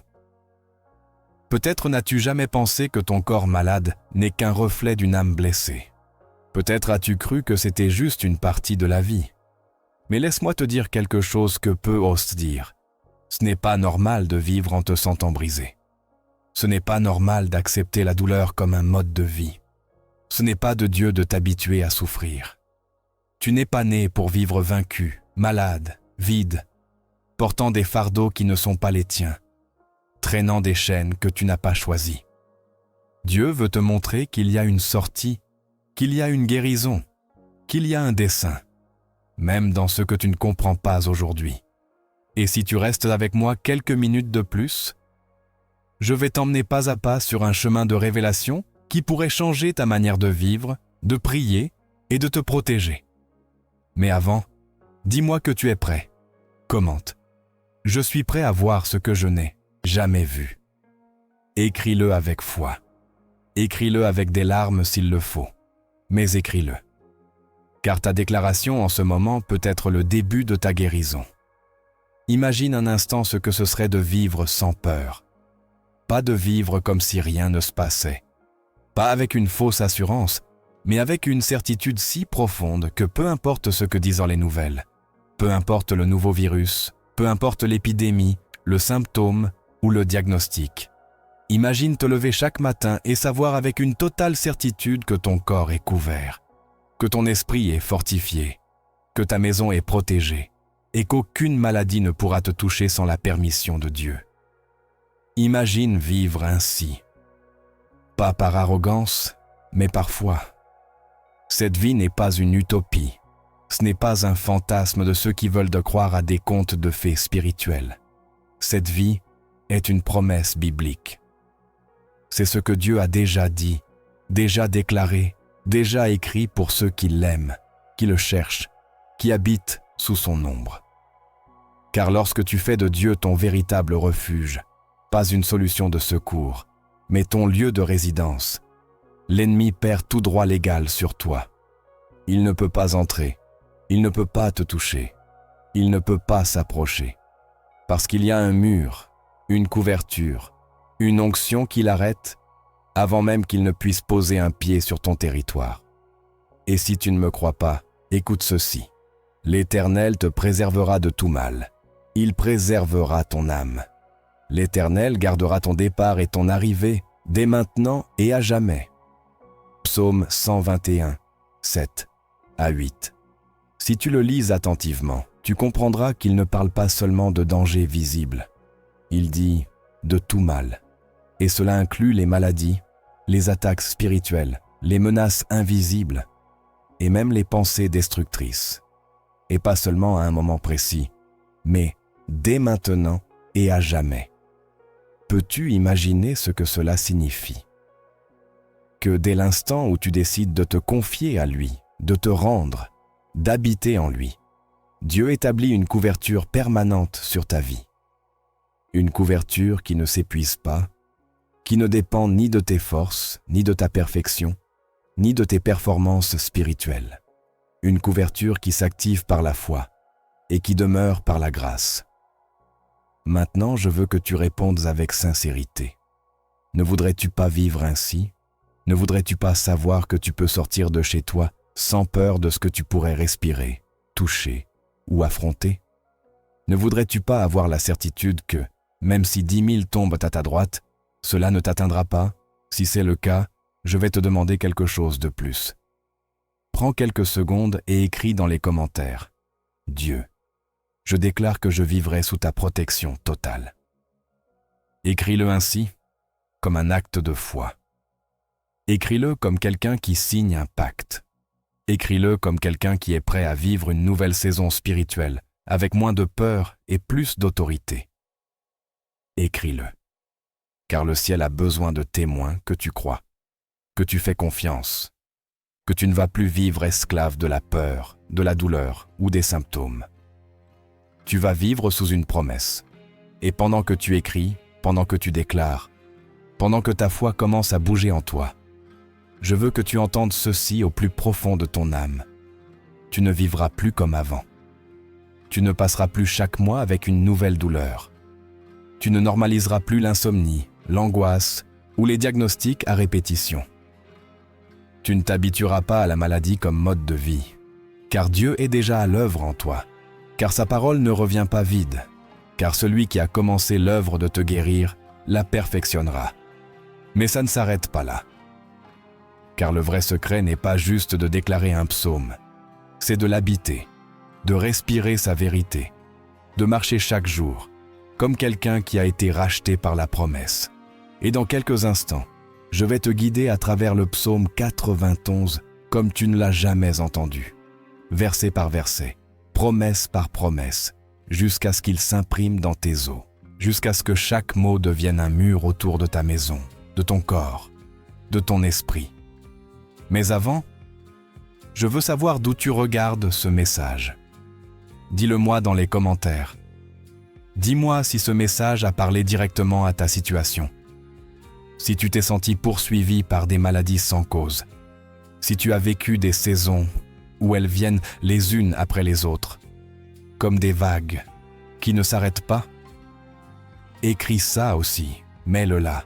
Peut-être n'as-tu jamais pensé que ton corps malade n'est qu'un reflet d'une âme blessée. Peut-être as-tu cru que c'était juste une partie de la vie. Mais laisse-moi te dire quelque chose que peu osent dire. Ce n'est pas normal de vivre en te sentant brisé. Ce n'est pas normal d'accepter la douleur comme un mode de vie. Ce n'est pas de Dieu de t'habituer à souffrir. Tu n'es pas né pour vivre vaincu, malade, vide, portant des fardeaux qui ne sont pas les tiens, traînant des chaînes que tu n'as pas choisies. Dieu veut te montrer qu'il y a une sortie, qu'il y a une guérison, qu'il y a un dessein, même dans ce que tu ne comprends pas aujourd'hui. Et si tu restes avec moi quelques minutes de plus, je vais t'emmener pas à pas sur un chemin de révélation qui pourrait changer ta manière de vivre, de prier et de te protéger. Mais avant, dis-moi que tu es prêt. Commente. Je suis prêt à voir ce que je n'ai jamais vu. Écris-le avec foi. Écris-le avec des larmes s'il le faut. Mais écris-le. Car ta déclaration en ce moment peut être le début de ta guérison. Imagine un instant ce que ce serait de vivre sans peur. Pas de vivre comme si rien ne se passait. Pas avec une fausse assurance, mais avec une certitude si profonde que peu importe ce que disent les nouvelles, peu importe le nouveau virus, peu importe l'épidémie, le symptôme ou le diagnostic. Imagine te lever chaque matin et savoir avec une totale certitude que ton corps est couvert, que ton esprit est fortifié, que ta maison est protégée et qu'aucune maladie ne pourra te toucher sans la permission de Dieu. Imagine vivre ainsi. Pas par arrogance, mais par foi. Cette vie n'est pas une utopie. Ce n'est pas un fantasme de ceux qui veulent de croire à des contes de fées spirituels. Cette vie est une promesse biblique. C'est ce que Dieu a déjà dit, déjà déclaré, déjà écrit pour ceux qui l'aiment, qui le cherchent, qui habitent sous son ombre. Car lorsque tu fais de Dieu ton véritable refuge, pas une solution de secours, mais ton lieu de résidence, l'ennemi perd tout droit légal sur toi. Il ne peut pas entrer, il ne peut pas te toucher, il ne peut pas s'approcher, parce qu'il y a un mur, une couverture, une onction qui l'arrête avant même qu'il ne puisse poser un pied sur ton territoire. Et si tu ne me crois pas, écoute ceci. L'Éternel te préservera de tout mal. Il préservera ton âme. L'Éternel gardera ton départ et ton arrivée dès maintenant et à jamais. Psaume 121, 7 à 8. Si tu le lis attentivement, tu comprendras qu'il ne parle pas seulement de danger visible. Il dit de tout mal. Et cela inclut les maladies, les attaques spirituelles, les menaces invisibles et même les pensées destructrices. Et pas seulement à un moment précis, mais dès maintenant et à jamais. Peux-tu imaginer ce que cela signifie? Que dès l'instant où tu décides de te confier à lui, de te rendre, d'habiter en lui, Dieu établit une couverture permanente sur ta vie. Une couverture qui ne s'épuise pas, qui ne dépend ni de tes forces, ni de ta perfection, ni de tes performances spirituelles. Une couverture qui s'active par la foi et qui demeure par la grâce. Maintenant, je veux que tu répondes avec sincérité. Ne voudrais-tu pas vivre ainsi? Ne voudrais-tu pas savoir que tu peux sortir de chez toi sans peur de ce que tu pourrais respirer, toucher ou affronter? Ne voudrais-tu pas avoir la certitude que, même si 10 000 tombent à ta droite, cela ne t'atteindra pas? Si c'est le cas, je vais te demander quelque chose de plus. Prends quelques secondes et écris dans les commentaires. Dieu, je déclare que je vivrai sous ta protection totale. Écris-le ainsi, comme un acte de foi. Écris-le comme quelqu'un qui signe un pacte. Écris-le comme quelqu'un qui est prêt à vivre une nouvelle saison spirituelle, avec moins de peur et plus d'autorité. Écris-le, car le ciel a besoin de témoins que tu crois, que tu fais confiance, que tu ne vas plus vivre esclave de la peur, de la douleur ou des symptômes. Tu vas vivre sous une promesse. Et pendant que tu écris, pendant que tu déclares, pendant que ta foi commence à bouger en toi, je veux que tu entendes ceci au plus profond de ton âme. Tu ne vivras plus comme avant. Tu ne passeras plus chaque mois avec une nouvelle douleur. Tu ne normaliseras plus l'insomnie, l'angoisse ou les diagnostics à répétition. Tu ne t'habitueras pas à la maladie comme mode de vie, car Dieu est déjà à l'œuvre en toi, car sa parole ne revient pas vide, car celui qui a commencé l'œuvre de te guérir la perfectionnera. Mais ça ne s'arrête pas là. Car le vrai secret n'est pas juste de déclarer un psaume, c'est de l'habiter, de respirer sa vérité, de marcher chaque jour, comme quelqu'un qui a été racheté par la promesse. Et dans quelques instants, je vais te guider à travers le psaume 91 comme tu ne l'as jamais entendu, verset par verset, promesse par promesse, jusqu'à ce qu'il s'imprime dans tes os, jusqu'à ce que chaque mot devienne un mur autour de ta maison, de ton corps, de ton esprit. Mais avant, je veux savoir d'où tu regardes ce message. Dis-le-moi dans les commentaires. Dis-moi si ce message a parlé directement à ta situation. Si tu t'es senti poursuivi par des maladies sans cause. Si tu as vécu des saisons où elles viennent les unes après les autres, comme des vagues qui ne s'arrêtent pas. Écris ça aussi, mets-le là.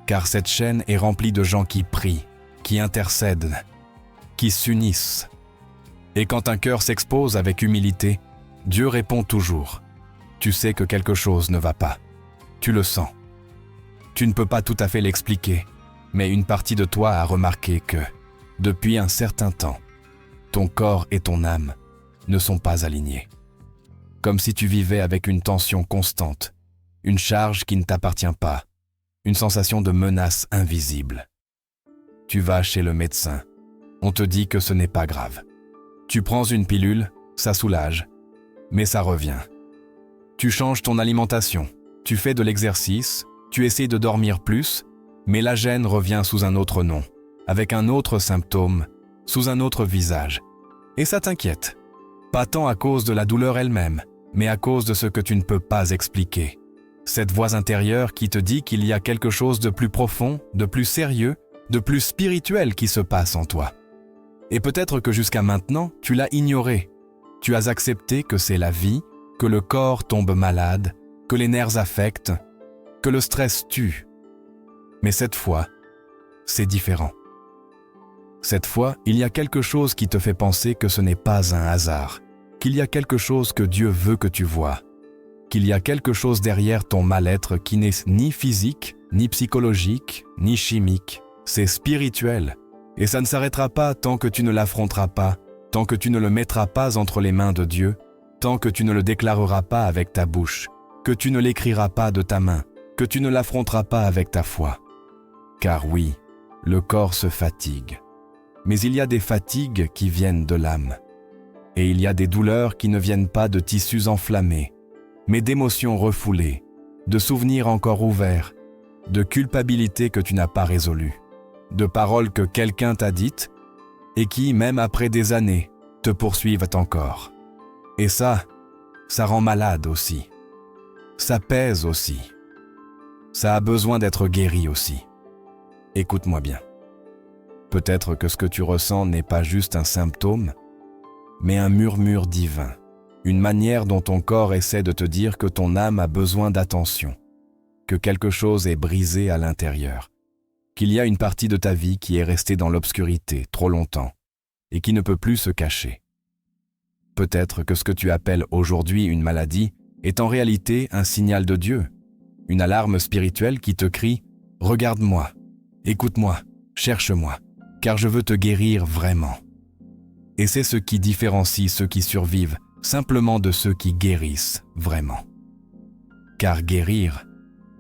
Car cette chaîne est remplie de gens qui prient, qui intercèdent, qui s'unissent. Et quand un cœur s'expose avec humilité, Dieu répond toujours. Tu sais que quelque chose ne va pas. Tu le sens. Tu ne peux pas tout à fait l'expliquer, mais une partie de toi a remarqué que, depuis un certain temps, ton corps et ton âme ne sont pas alignés. Comme si tu vivais avec une tension constante, une charge qui ne t'appartient pas, une sensation de menace invisible. Tu vas chez le médecin, on te dit que ce n'est pas grave. Tu prends une pilule, ça soulage, mais ça revient. Tu changes ton alimentation, tu fais de l'exercice, tu essaies de dormir plus, mais la gêne revient sous un autre nom, avec un autre symptôme, sous un autre visage. Et ça t'inquiète. Pas tant à cause de la douleur elle-même, mais à cause de ce que tu ne peux pas expliquer. Cette voix intérieure qui te dit qu'il y a quelque chose de plus profond, de plus sérieux, de plus spirituel qui se passe en toi. Et peut-être que jusqu'à maintenant, tu l'as ignoré. Tu as accepté que c'est la vie, que le corps tombe malade, que les nerfs affectent, que le stress tue. Mais cette fois, c'est différent. Cette fois, il y a quelque chose qui te fait penser que ce n'est pas un hasard, qu'il y a quelque chose que Dieu veut que tu vois, qu'il y a quelque chose derrière ton mal-être qui n'est ni physique, ni psychologique, ni chimique. C'est spirituel. Et ça ne s'arrêtera pas tant que tu ne l'affronteras pas, tant que tu ne le mettras pas entre les mains de Dieu, tant que tu ne le déclareras pas avec ta bouche, que tu ne l'écriras pas de ta main, que tu ne l'affronteras pas avec ta foi. Car oui, le corps se fatigue. Mais il y a des fatigues qui viennent de l'âme. Et il y a des douleurs qui ne viennent pas de tissus enflammés, mais d'émotions refoulées, de souvenirs encore ouverts, de culpabilité que tu n'as pas résolues, de paroles que quelqu'un t'a dites et qui, même après des années, te poursuivent encore. Et ça rend malade aussi. Ça pèse aussi. Ça a besoin d'être guéri aussi. Écoute-moi bien. Peut-être que ce que tu ressens n'est pas juste un symptôme, mais un murmure divin, une manière dont ton corps essaie de te dire que ton âme a besoin d'attention, que quelque chose est brisé à l'intérieur, qu'il y a une partie de ta vie qui est restée dans l'obscurité trop longtemps et qui ne peut plus se cacher. Peut-être que ce que tu appelles aujourd'hui une maladie est en réalité un signal de Dieu, une alarme spirituelle qui te crie « Regarde-moi, écoute-moi, cherche-moi, car je veux te guérir vraiment ». Et c'est ce qui différencie ceux qui survivent simplement de ceux qui guérissent vraiment. Car guérir,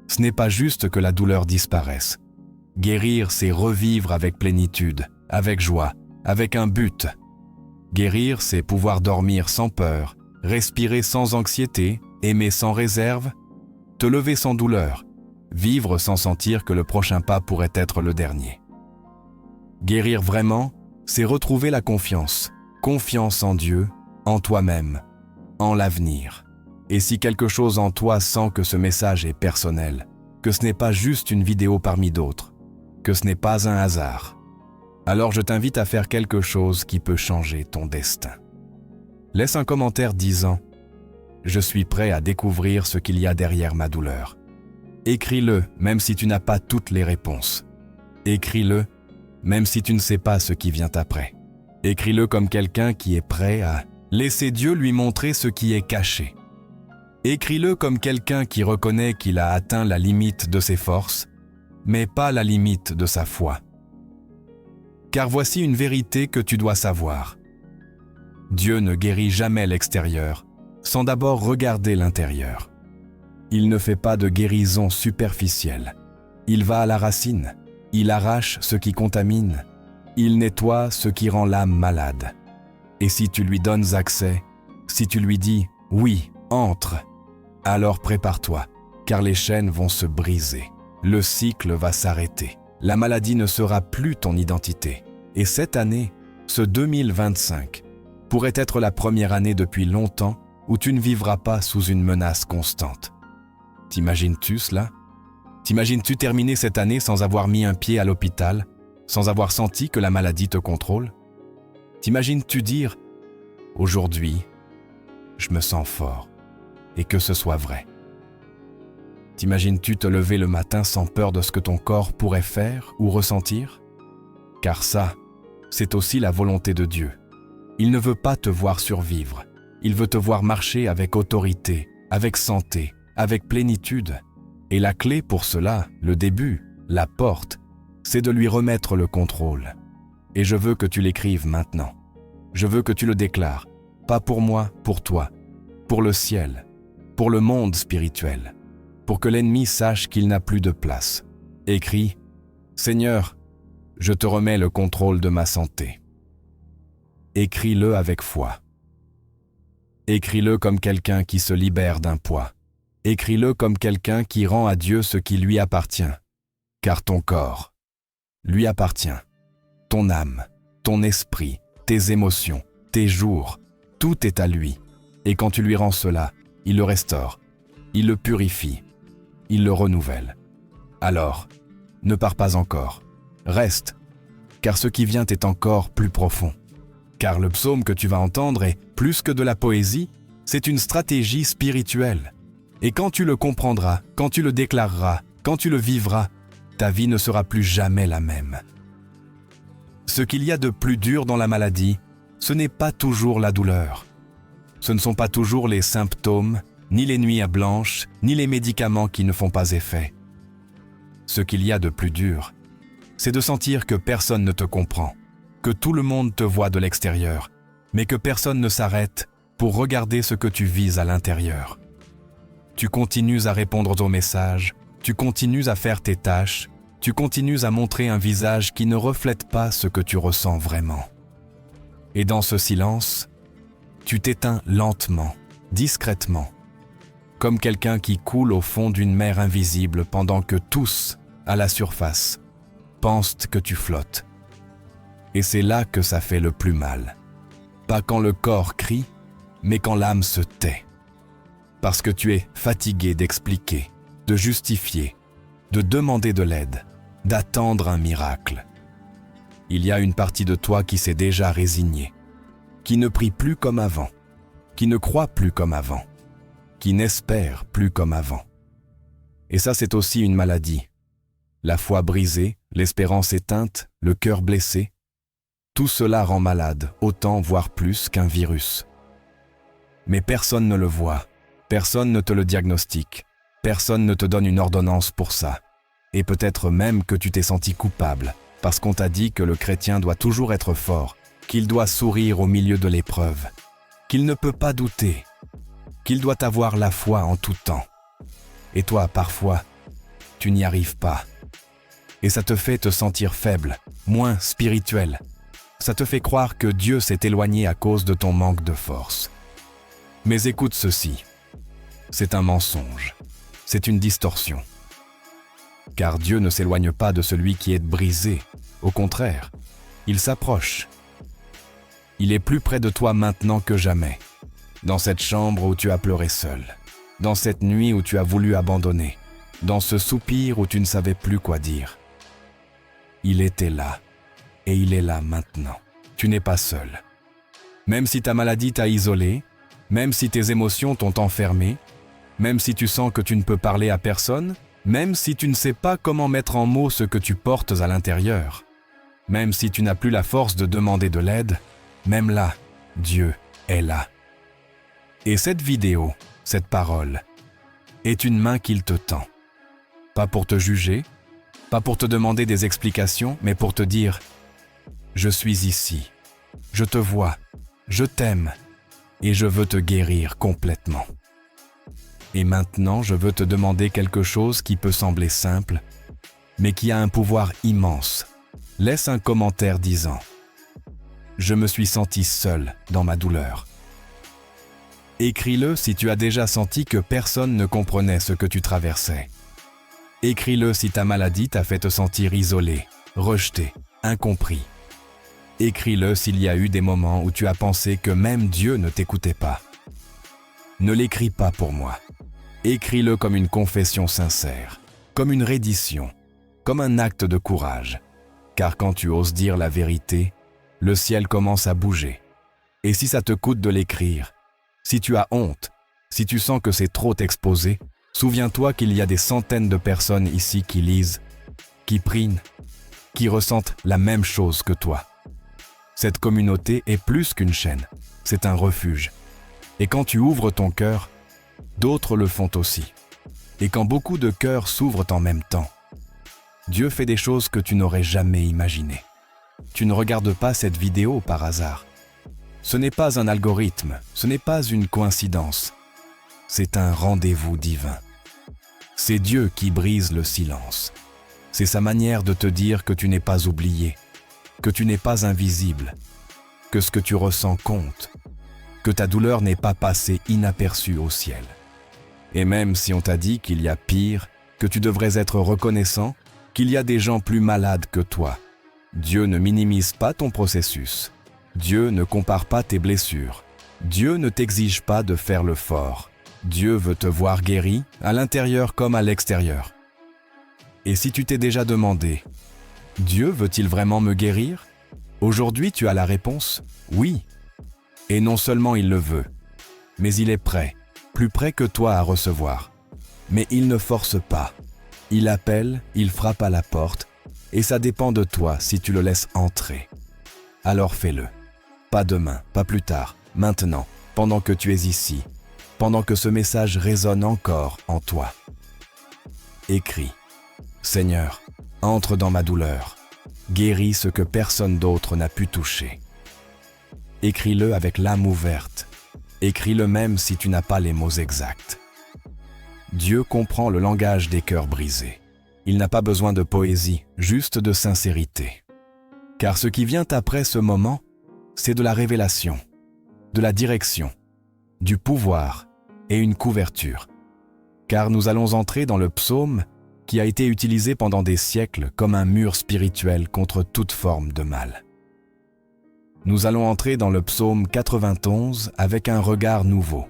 ce n'est pas juste que la douleur disparaisse. Guérir, c'est revivre avec plénitude, avec joie, avec un but. Guérir, c'est pouvoir dormir sans peur, respirer sans anxiété, aimer sans réserve, te lever sans douleur, vivre sans sentir que le prochain pas pourrait être le dernier. Guérir vraiment, c'est retrouver la confiance en Dieu, en toi-même, en l'avenir. Et si quelque chose en toi sent que ce message est personnel, que ce n'est pas juste une vidéo parmi d'autres, que ce n'est pas un hasard, alors je t'invite à faire quelque chose qui peut changer ton destin. Laisse un commentaire disant « Je suis prêt à découvrir ce qu'il y a derrière ma douleur ». Écris-le même si tu n'as pas toutes les réponses. Écris-le même si tu ne sais pas ce qui vient après. Écris-le comme quelqu'un qui est prêt à laisser Dieu lui montrer ce qui est caché. Écris-le comme quelqu'un qui reconnaît qu'il a atteint la limite de ses forces, mais pas la limite de sa foi. Car voici une vérité que tu dois savoir. Dieu ne guérit jamais l'extérieur sans d'abord regarder l'intérieur. Il ne fait pas de guérison superficielle. Il va à la racine. Il arrache ce qui contamine. Il nettoie ce qui rend l'âme malade. Et si tu lui donnes accès, si tu lui dis « oui, entre », alors prépare-toi, car les chaînes vont se briser. Le cycle va s'arrêter. La maladie ne sera plus ton identité. Et cette année, ce 2025, pourrait être la première année depuis longtemps où tu ne vivras pas sous une menace constante. T'imagines-tu cela? T'imagines-tu terminer cette année sans avoir mis un pied à l'hôpital, sans avoir senti que la maladie te contrôle? T'imagines-tu dire « Aujourd'hui, je me sens fort » et que ce soit vrai? T'imagines-tu te lever le matin sans peur de ce que ton corps pourrait faire ou ressentir? Car ça, c'est aussi la volonté de Dieu. Il ne veut pas te voir survivre. Il veut te voir marcher avec autorité, avec santé, avec plénitude. Et la clé pour cela, le début, la porte, c'est de lui remettre le contrôle. Et je veux que tu l'écrives maintenant. Je veux que tu le déclares, pas pour moi, pour toi, pour le ciel, pour le monde spirituel, pour que l'ennemi sache qu'il n'a plus de place. Écris « Seigneur, je te remets le contrôle de ma santé ». Écris-le avec foi. Écris-le comme quelqu'un qui se libère d'un poids. Écris-le comme quelqu'un qui rend à Dieu ce qui lui appartient. Car ton corps lui appartient. Ton âme, ton esprit, tes émotions, tes jours, tout est à lui. Et quand tu lui rends cela, il le restaure, il le purifie, il le renouvelle. Alors, ne pars pas encore, reste, car ce qui vient est encore plus profond. Car le psaume que tu vas entendre est plus que de la poésie, c'est une stratégie spirituelle. Et quand tu le comprendras, quand tu le déclareras, quand tu le vivras, ta vie ne sera plus jamais la même. Ce qu'il y a de plus dur dans la maladie, ce n'est pas toujours la douleur. Ce ne sont pas toujours les symptômes, ni les nuits blanches, ni les médicaments qui ne font pas effet. Ce qu'il y a de plus dur, c'est de sentir que personne ne te comprend, que tout le monde te voit de l'extérieur, mais que personne ne s'arrête pour regarder ce que tu vis à l'intérieur. Tu continues à répondre aux messages, tu continues à faire tes tâches, tu continues à montrer un visage qui ne reflète pas ce que tu ressens vraiment. Et dans ce silence, tu t'éteins lentement, discrètement, comme quelqu'un qui coule au fond d'une mer invisible pendant que tous, à la surface, pensent que tu flottes. Et c'est là que ça fait le plus mal. Pas quand le corps crie, mais quand l'âme se tait. Parce que tu es fatigué d'expliquer, de justifier, de demander de l'aide, d'attendre un miracle. Il y a une partie de toi qui s'est déjà résignée, qui ne prie plus comme avant, qui ne croient plus comme avant, qui n'espèrent plus comme avant. Et ça, c'est aussi une maladie. La foi brisée, l'espérance éteinte, le cœur blessé, tout cela rend malade, autant voire plus qu'un virus. Mais personne ne le voit, personne ne te le diagnostique, personne ne te donne une ordonnance pour ça. Et peut-être même que tu t'es senti coupable, parce qu'on t'a dit que le chrétien doit toujours être fort, qu'il doit sourire au milieu de l'épreuve, qu'il ne peut pas douter, qu'il doit avoir la foi en tout temps. Et toi, parfois, tu n'y arrives pas. Et ça te fait te sentir faible, moins spirituel. Ça te fait croire que Dieu s'est éloigné à cause de ton manque de force. Mais écoute ceci, c'est un mensonge, c'est une distorsion. Car Dieu ne s'éloigne pas de celui qui est brisé, au contraire, il s'approche. Il est plus près de toi maintenant que jamais, dans cette chambre où tu as pleuré seul, dans cette nuit où tu as voulu abandonner, dans ce soupir où tu ne savais plus quoi dire. Il était là, et il est là maintenant. Tu n'es pas seul. Même si ta maladie t'a isolé, même si tes émotions t'ont enfermé, même si tu sens que tu ne peux parler à personne, même si tu ne sais pas comment mettre en mots ce que tu portes à l'intérieur, même si tu n'as plus la force de demander de l'aide, même là, Dieu est là. Et cette vidéo, cette parole, est une main qu'il te tend. Pas pour te juger, pas pour te demander des explications, mais pour te dire « Je suis ici, je te vois, je t'aime et je veux te guérir complètement. » Et maintenant, je veux te demander quelque chose qui peut sembler simple, mais qui a un pouvoir immense. Laisse un commentaire disant « Je me suis senti seul dans ma douleur. » Écris-le si tu as déjà senti que personne ne comprenait ce que tu traversais. Écris-le si ta maladie t'a fait te sentir isolé, rejeté, incompris. Écris-le s'il y a eu des moments où tu as pensé que même Dieu ne t'écoutait pas. Ne l'écris pas pour moi. Écris-le comme une confession sincère, comme une reddition, comme un acte de courage. Car quand tu oses dire la vérité, le ciel commence à bouger. Et si ça te coûte de l'écrire, si tu as honte, si tu sens que c'est trop t'exposer, souviens-toi qu'il y a des centaines de personnes ici qui lisent, qui prient, qui ressentent la même chose que toi. Cette communauté est plus qu'une chaîne, c'est un refuge. Et quand tu ouvres ton cœur, d'autres le font aussi. Et quand beaucoup de cœurs s'ouvrent en même temps, Dieu fait des choses que tu n'aurais jamais imaginées. Tu ne regardes pas cette vidéo par hasard. Ce n'est pas un algorithme, ce n'est pas une coïncidence. C'est un rendez-vous divin. C'est Dieu qui brise le silence. C'est sa manière de te dire que tu n'es pas oublié, que tu n'es pas invisible, que ce que tu ressens compte, que ta douleur n'est pas passée inaperçue au ciel. Et même si on t'a dit qu'il y a pire, que tu devrais être reconnaissant, qu'il y a des gens plus malades que toi, Dieu ne minimise pas ton processus. Dieu ne compare pas tes blessures. Dieu ne t'exige pas de faire le fort. Dieu veut te voir guéri, à l'intérieur comme à l'extérieur. Et si tu t'es déjà demandé, Dieu veut-il vraiment me guérir? Aujourd'hui, tu as la réponse, oui. Et non seulement il le veut, mais il est prêt, plus près que toi à recevoir. Mais il ne force pas. Il appelle, il frappe à la porte, et ça dépend de toi si tu le laisses entrer. Alors fais-le. Pas demain, pas plus tard, maintenant, pendant que tu es ici, pendant que ce message résonne encore en toi. Écris. Seigneur, entre dans ma douleur. Guéris ce que personne d'autre n'a pu toucher. Écris-le avec l'âme ouverte. Écris-le même si tu n'as pas les mots exacts. Dieu comprend le langage des cœurs brisés. Il n'a pas besoin de poésie, juste de sincérité. Car ce qui vient après ce moment, c'est de la révélation, de la direction, du pouvoir et une couverture. Car nous allons entrer dans le psaume qui a été utilisé pendant des siècles comme un mur spirituel contre toute forme de mal. Nous allons entrer dans le psaume 91 avec un regard nouveau,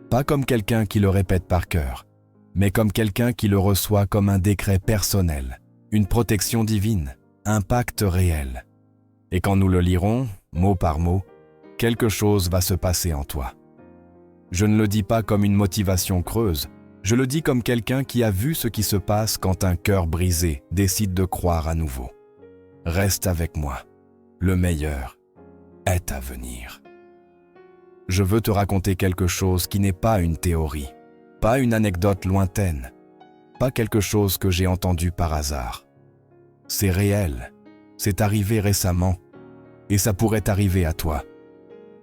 pas comme quelqu'un qui le répète par cœur, mais comme quelqu'un qui le reçoit comme un décret personnel, une protection divine, un pacte réel. Et quand nous le lirons, mot par mot, quelque chose va se passer en toi. Je ne le dis pas comme une motivation creuse, je le dis comme quelqu'un qui a vu ce qui se passe quand un cœur brisé décide de croire à nouveau. Reste avec moi, le meilleur est à venir. Je veux te raconter quelque chose qui n'est pas une théorie, pas une anecdote lointaine, pas quelque chose que j'ai entendu par hasard. C'est réel, c'est arrivé récemment, et ça pourrait arriver à toi.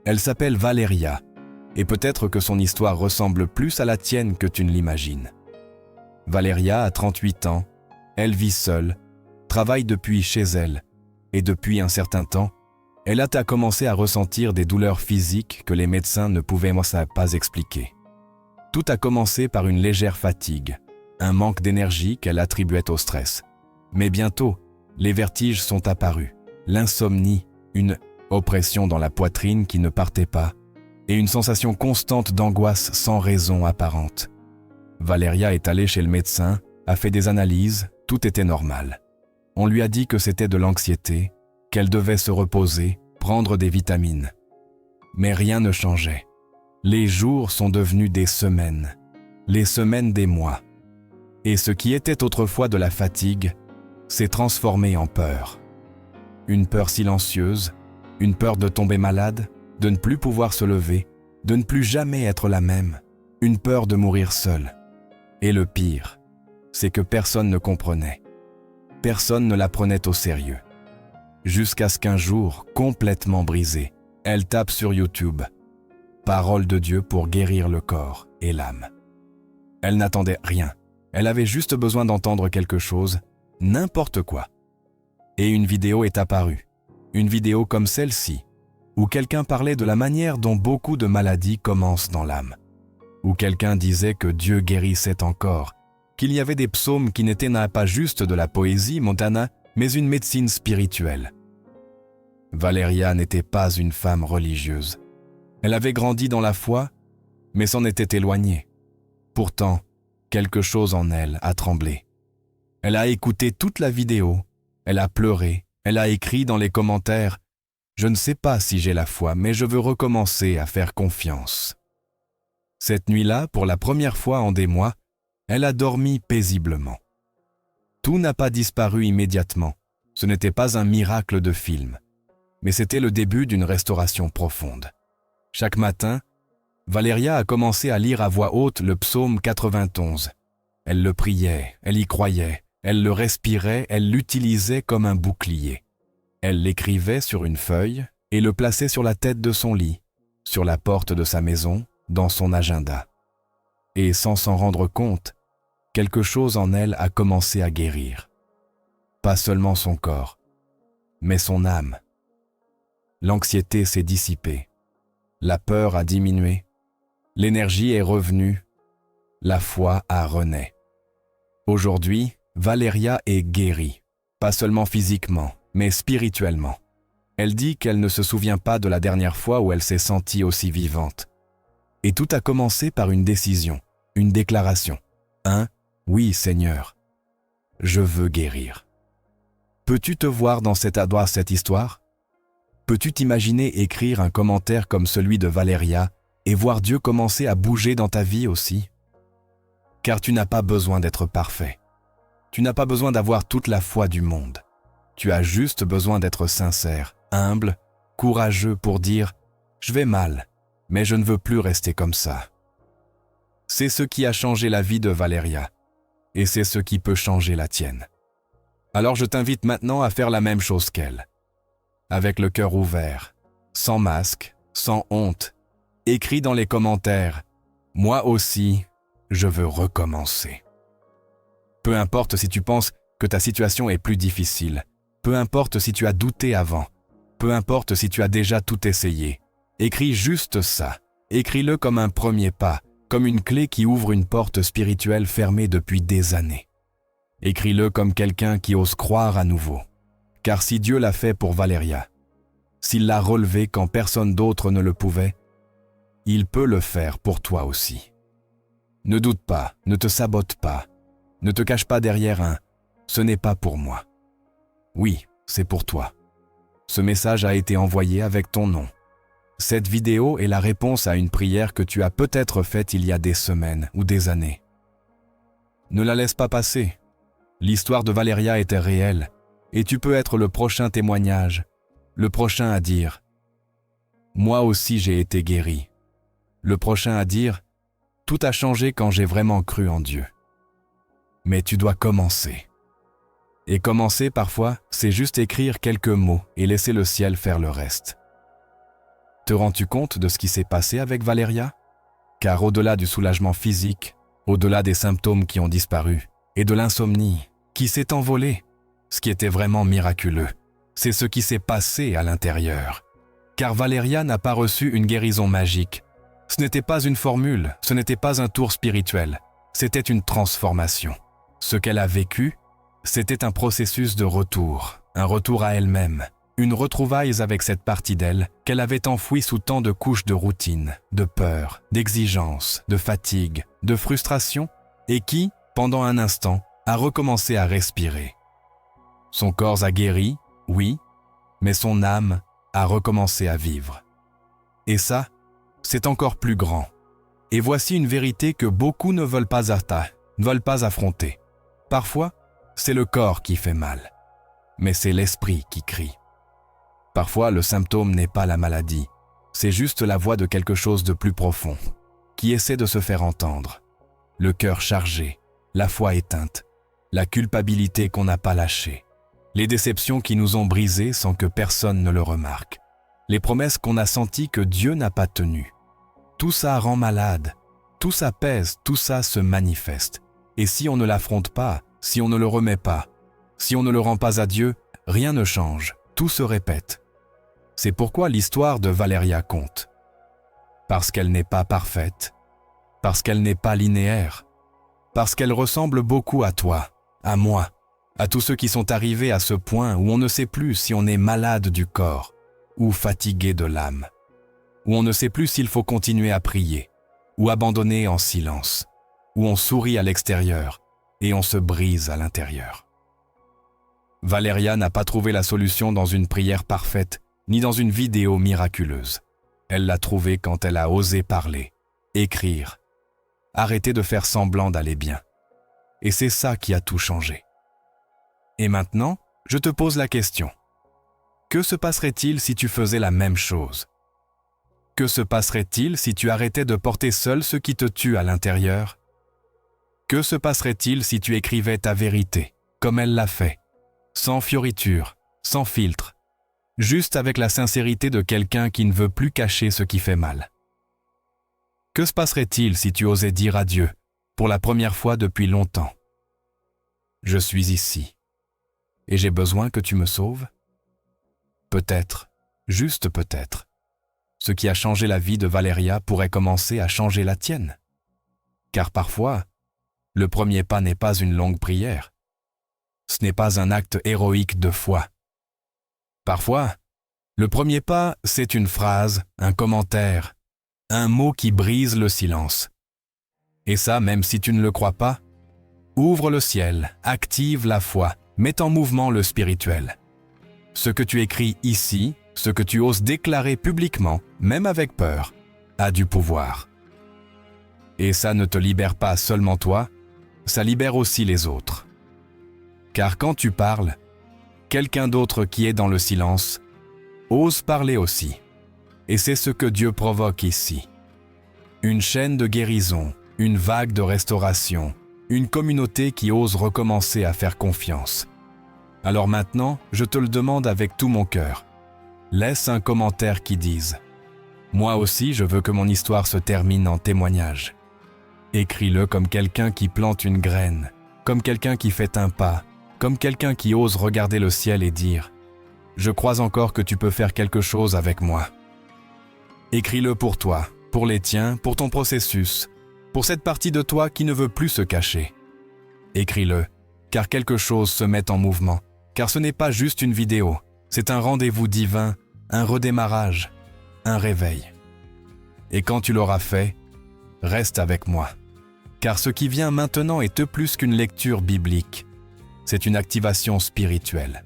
Elle s'appelle Valeria, et peut-être que son histoire ressemble plus à la tienne que tu ne l'imagines. Valeria a 38 ans, elle vit seule, travaille depuis chez elle, et depuis un certain temps, elle a commencé à ressentir des douleurs physiques que les médecins ne pouvaient pas expliquer. Tout a commencé par une légère fatigue, un manque d'énergie qu'elle attribuait au stress. Mais bientôt, les vertiges sont apparus, l'insomnie, une oppression dans la poitrine qui ne partait pas, et une sensation constante d'angoisse sans raison apparente. Valeria est allée chez le médecin, a fait des analyses, tout était normal. On lui a dit que c'était de l'anxiété, qu'elle devait se reposer, prendre des vitamines. Mais rien ne changeait. Les jours sont devenus des semaines, les semaines des mois. Et ce qui était autrefois de la fatigue s'est transformé en peur. Une peur silencieuse, une peur de tomber malade, de ne plus pouvoir se lever, de ne plus jamais être la même, une peur de mourir seule. Et le pire, c'est que personne ne comprenait. Personne ne la prenait au sérieux. Jusqu'à ce qu'un jour, complètement brisée, elle tape sur YouTube « Parole de Dieu pour guérir le corps et l'âme ». Elle n'attendait rien. Elle avait juste besoin d'entendre quelque chose, n'importe quoi. Et une vidéo est apparue. Une vidéo comme celle-ci, où quelqu'un parlait de la manière dont beaucoup de maladies commencent dans l'âme. Où quelqu'un disait que Dieu guérissait encore, qu'il y avait des psaumes qui n'étaient pas juste de la poésie montana, mais une médecine spirituelle. Valeria n'était pas une femme religieuse. Elle avait grandi dans la foi, mais s'en était éloignée. Pourtant, quelque chose en elle a tremblé. Elle a écouté toute la vidéo, elle a pleuré, elle a écrit dans les commentaires « Je ne sais pas si j'ai la foi, mais je veux recommencer à faire confiance ». Cette nuit-là, pour la première fois en des mois, elle a dormi paisiblement. Tout n'a pas disparu immédiatement. Ce n'était pas un miracle de film, mais c'était le début d'une restauration profonde. Chaque matin, Valeria a commencé à lire à voix haute le psaume 91. Elle le priait, elle y croyait, elle le respirait, elle l'utilisait comme un bouclier. Elle l'écrivait sur une feuille et le plaçait sur la tête de son lit, sur la porte de sa maison, dans son agenda. Et sans s'en rendre compte, quelque chose en elle a commencé à guérir. Pas seulement son corps, mais son âme. L'anxiété s'est dissipée, la peur a diminué, l'énergie est revenue, la foi a renaît. Aujourd'hui, Valeria est guérie, pas seulement physiquement, mais spirituellement. Elle dit qu'elle ne se souvient pas de la dernière fois où elle s'est sentie aussi vivante. Et tout a commencé par une décision, une déclaration. Oui, Seigneur, je veux guérir. Peux-tu te voir dans cette histoire? Peux-tu t'imaginer écrire un commentaire comme celui de Valeria et voir Dieu commencer à bouger dans ta vie aussi? Car tu n'as pas besoin d'être parfait. Tu n'as pas besoin d'avoir toute la foi du monde. Tu as juste besoin d'être sincère, humble, courageux pour dire « Je vais mal, mais je ne veux plus rester comme ça ». C'est ce qui a changé la vie de Valeria, et c'est ce qui peut changer la tienne. Alors je t'invite maintenant à faire la même chose qu'elle. Avec le cœur ouvert, sans masque, sans honte, écris dans les commentaires « Moi aussi, je veux recommencer ». Peu importe si tu penses que ta situation est plus difficile, peu importe si tu as douté avant, peu importe si tu as déjà tout essayé, écris juste ça, écris-le comme un premier pas, comme une clé qui ouvre une porte spirituelle fermée depuis des années. Écris-le comme quelqu'un qui ose croire à nouveau. Car si Dieu l'a fait pour Valeria, s'il l'a relevé quand personne d'autre ne le pouvait, il peut le faire pour toi aussi. Ne doute pas, ne te sabote pas, ne te cache pas derrière un « ce n'est pas pour moi ». Oui, c'est pour toi. Ce message a été envoyé avec ton nom. Cette vidéo est la réponse à une prière que tu as peut-être faite il y a des semaines ou des années. Ne la laisse pas passer. L'histoire de Valeria était réelle et tu peux être le prochain témoignage, le prochain à dire « Moi aussi j'ai été guéri ». Le prochain à dire « Tout a changé quand j'ai vraiment cru en Dieu ». Mais tu dois commencer. Et commencer parfois, c'est juste écrire quelques mots et laisser le ciel faire le reste. Te rends-tu compte de ce qui s'est passé avec Valeria? Car au-delà du soulagement physique, au-delà des symptômes qui ont disparu, et de l'insomnie qui s'est envolée, ce qui était vraiment miraculeux, c'est ce qui s'est passé à l'intérieur. Car Valeria n'a pas reçu une guérison magique. Ce n'était pas une formule, ce n'était pas un tour spirituel, c'était une transformation. Ce qu'elle a vécu, c'était un processus de retour, un retour à elle-même, une retrouvaille avec cette partie d'elle qu'elle avait enfouie sous tant de couches de routine, de peur, d'exigence, de fatigue, de frustration, et qui, pendant un instant, a recommencé à respirer. Son corps a guéri, oui, mais son âme a recommencé à vivre. Et ça, c'est encore plus grand. Et voici une vérité que beaucoup ne veulent pas affronter. Parfois, c'est le corps qui fait mal, mais c'est l'esprit qui crie. Parfois, le symptôme n'est pas la maladie, c'est juste la voix de quelque chose de plus profond, qui essaie de se faire entendre. Le cœur chargé, la foi éteinte, la culpabilité qu'on n'a pas lâchée, les déceptions qui nous ont brisés sans que personne ne le remarque, les promesses qu'on a senties que Dieu n'a pas tenues. Tout ça rend malade, tout ça pèse, tout ça se manifeste. Et si on ne l'affronte pas, si on ne le remet pas, si on ne le rend pas à Dieu, rien ne change, tout se répète. C'est pourquoi l'histoire de Valeria compte. Parce qu'elle n'est pas parfaite, parce qu'elle n'est pas linéaire, parce qu'elle ressemble beaucoup à toi, à moi, à tous ceux qui sont arrivés à ce point où on ne sait plus si on est malade du corps ou fatigué de l'âme, où on ne sait plus s'il faut continuer à prier ou abandonner en silence, où on sourit à l'extérieur et on se brise à l'intérieur. Valeria n'a pas trouvé la solution dans une prière parfaite, ni dans une vidéo miraculeuse. Elle l'a trouvée quand elle a osé parler, écrire, arrêter de faire semblant d'aller bien. Et c'est ça qui a tout changé. Et maintenant, je te pose la question. Que se passerait-il si tu faisais la même chose? Que se passerait-il si tu arrêtais de porter seul ce qui te tue à l'intérieur? Que se passerait-il si tu écrivais ta vérité, comme elle l'a fait, sans fioriture, sans filtre, juste avec la sincérité de quelqu'un qui ne veut plus cacher ce qui fait mal? Que se passerait-il si tu osais dire à Dieu, pour la première fois depuis longtemps, « Je suis ici, et j'ai besoin que tu me sauves » Peut-être, juste peut-être, ce qui a changé la vie de Valeria pourrait commencer à changer la tienne. Car parfois, le premier pas n'est pas une longue prière. Ce n'est pas un acte héroïque de foi. Parfois, le premier pas, c'est une phrase, un commentaire, un mot qui brise le silence. Et ça, même si tu ne le crois pas, ouvre le ciel, active la foi, mets en mouvement le spirituel. Ce que tu écris ici, ce que tu oses déclarer publiquement, même avec peur, a du pouvoir. Et ça ne te libère pas seulement toi, ça libère aussi les autres. Car quand tu parles, quelqu'un d'autre qui est dans le silence ose parler aussi. Et c'est ce que Dieu provoque ici. Une chaîne de guérison, une vague de restauration, une communauté qui ose recommencer à faire confiance. Alors maintenant, je te le demande avec tout mon cœur. Laisse un commentaire qui dise « Moi aussi, je veux que mon histoire se termine en témoignage ». Écris-le comme quelqu'un qui plante une graine, comme quelqu'un qui fait un pas, comme quelqu'un qui ose regarder le ciel et dire « Je crois encore que tu peux faire quelque chose avec moi ». Écris-le pour toi, pour les tiens, pour ton processus, pour cette partie de toi qui ne veut plus se cacher. Écris-le, car quelque chose se met en mouvement, car ce n'est pas juste une vidéo, c'est un rendez-vous divin, un redémarrage, un réveil. Et quand tu l'auras fait, reste avec moi, car ce qui vient maintenant est plus qu'une lecture biblique, c'est une activation spirituelle.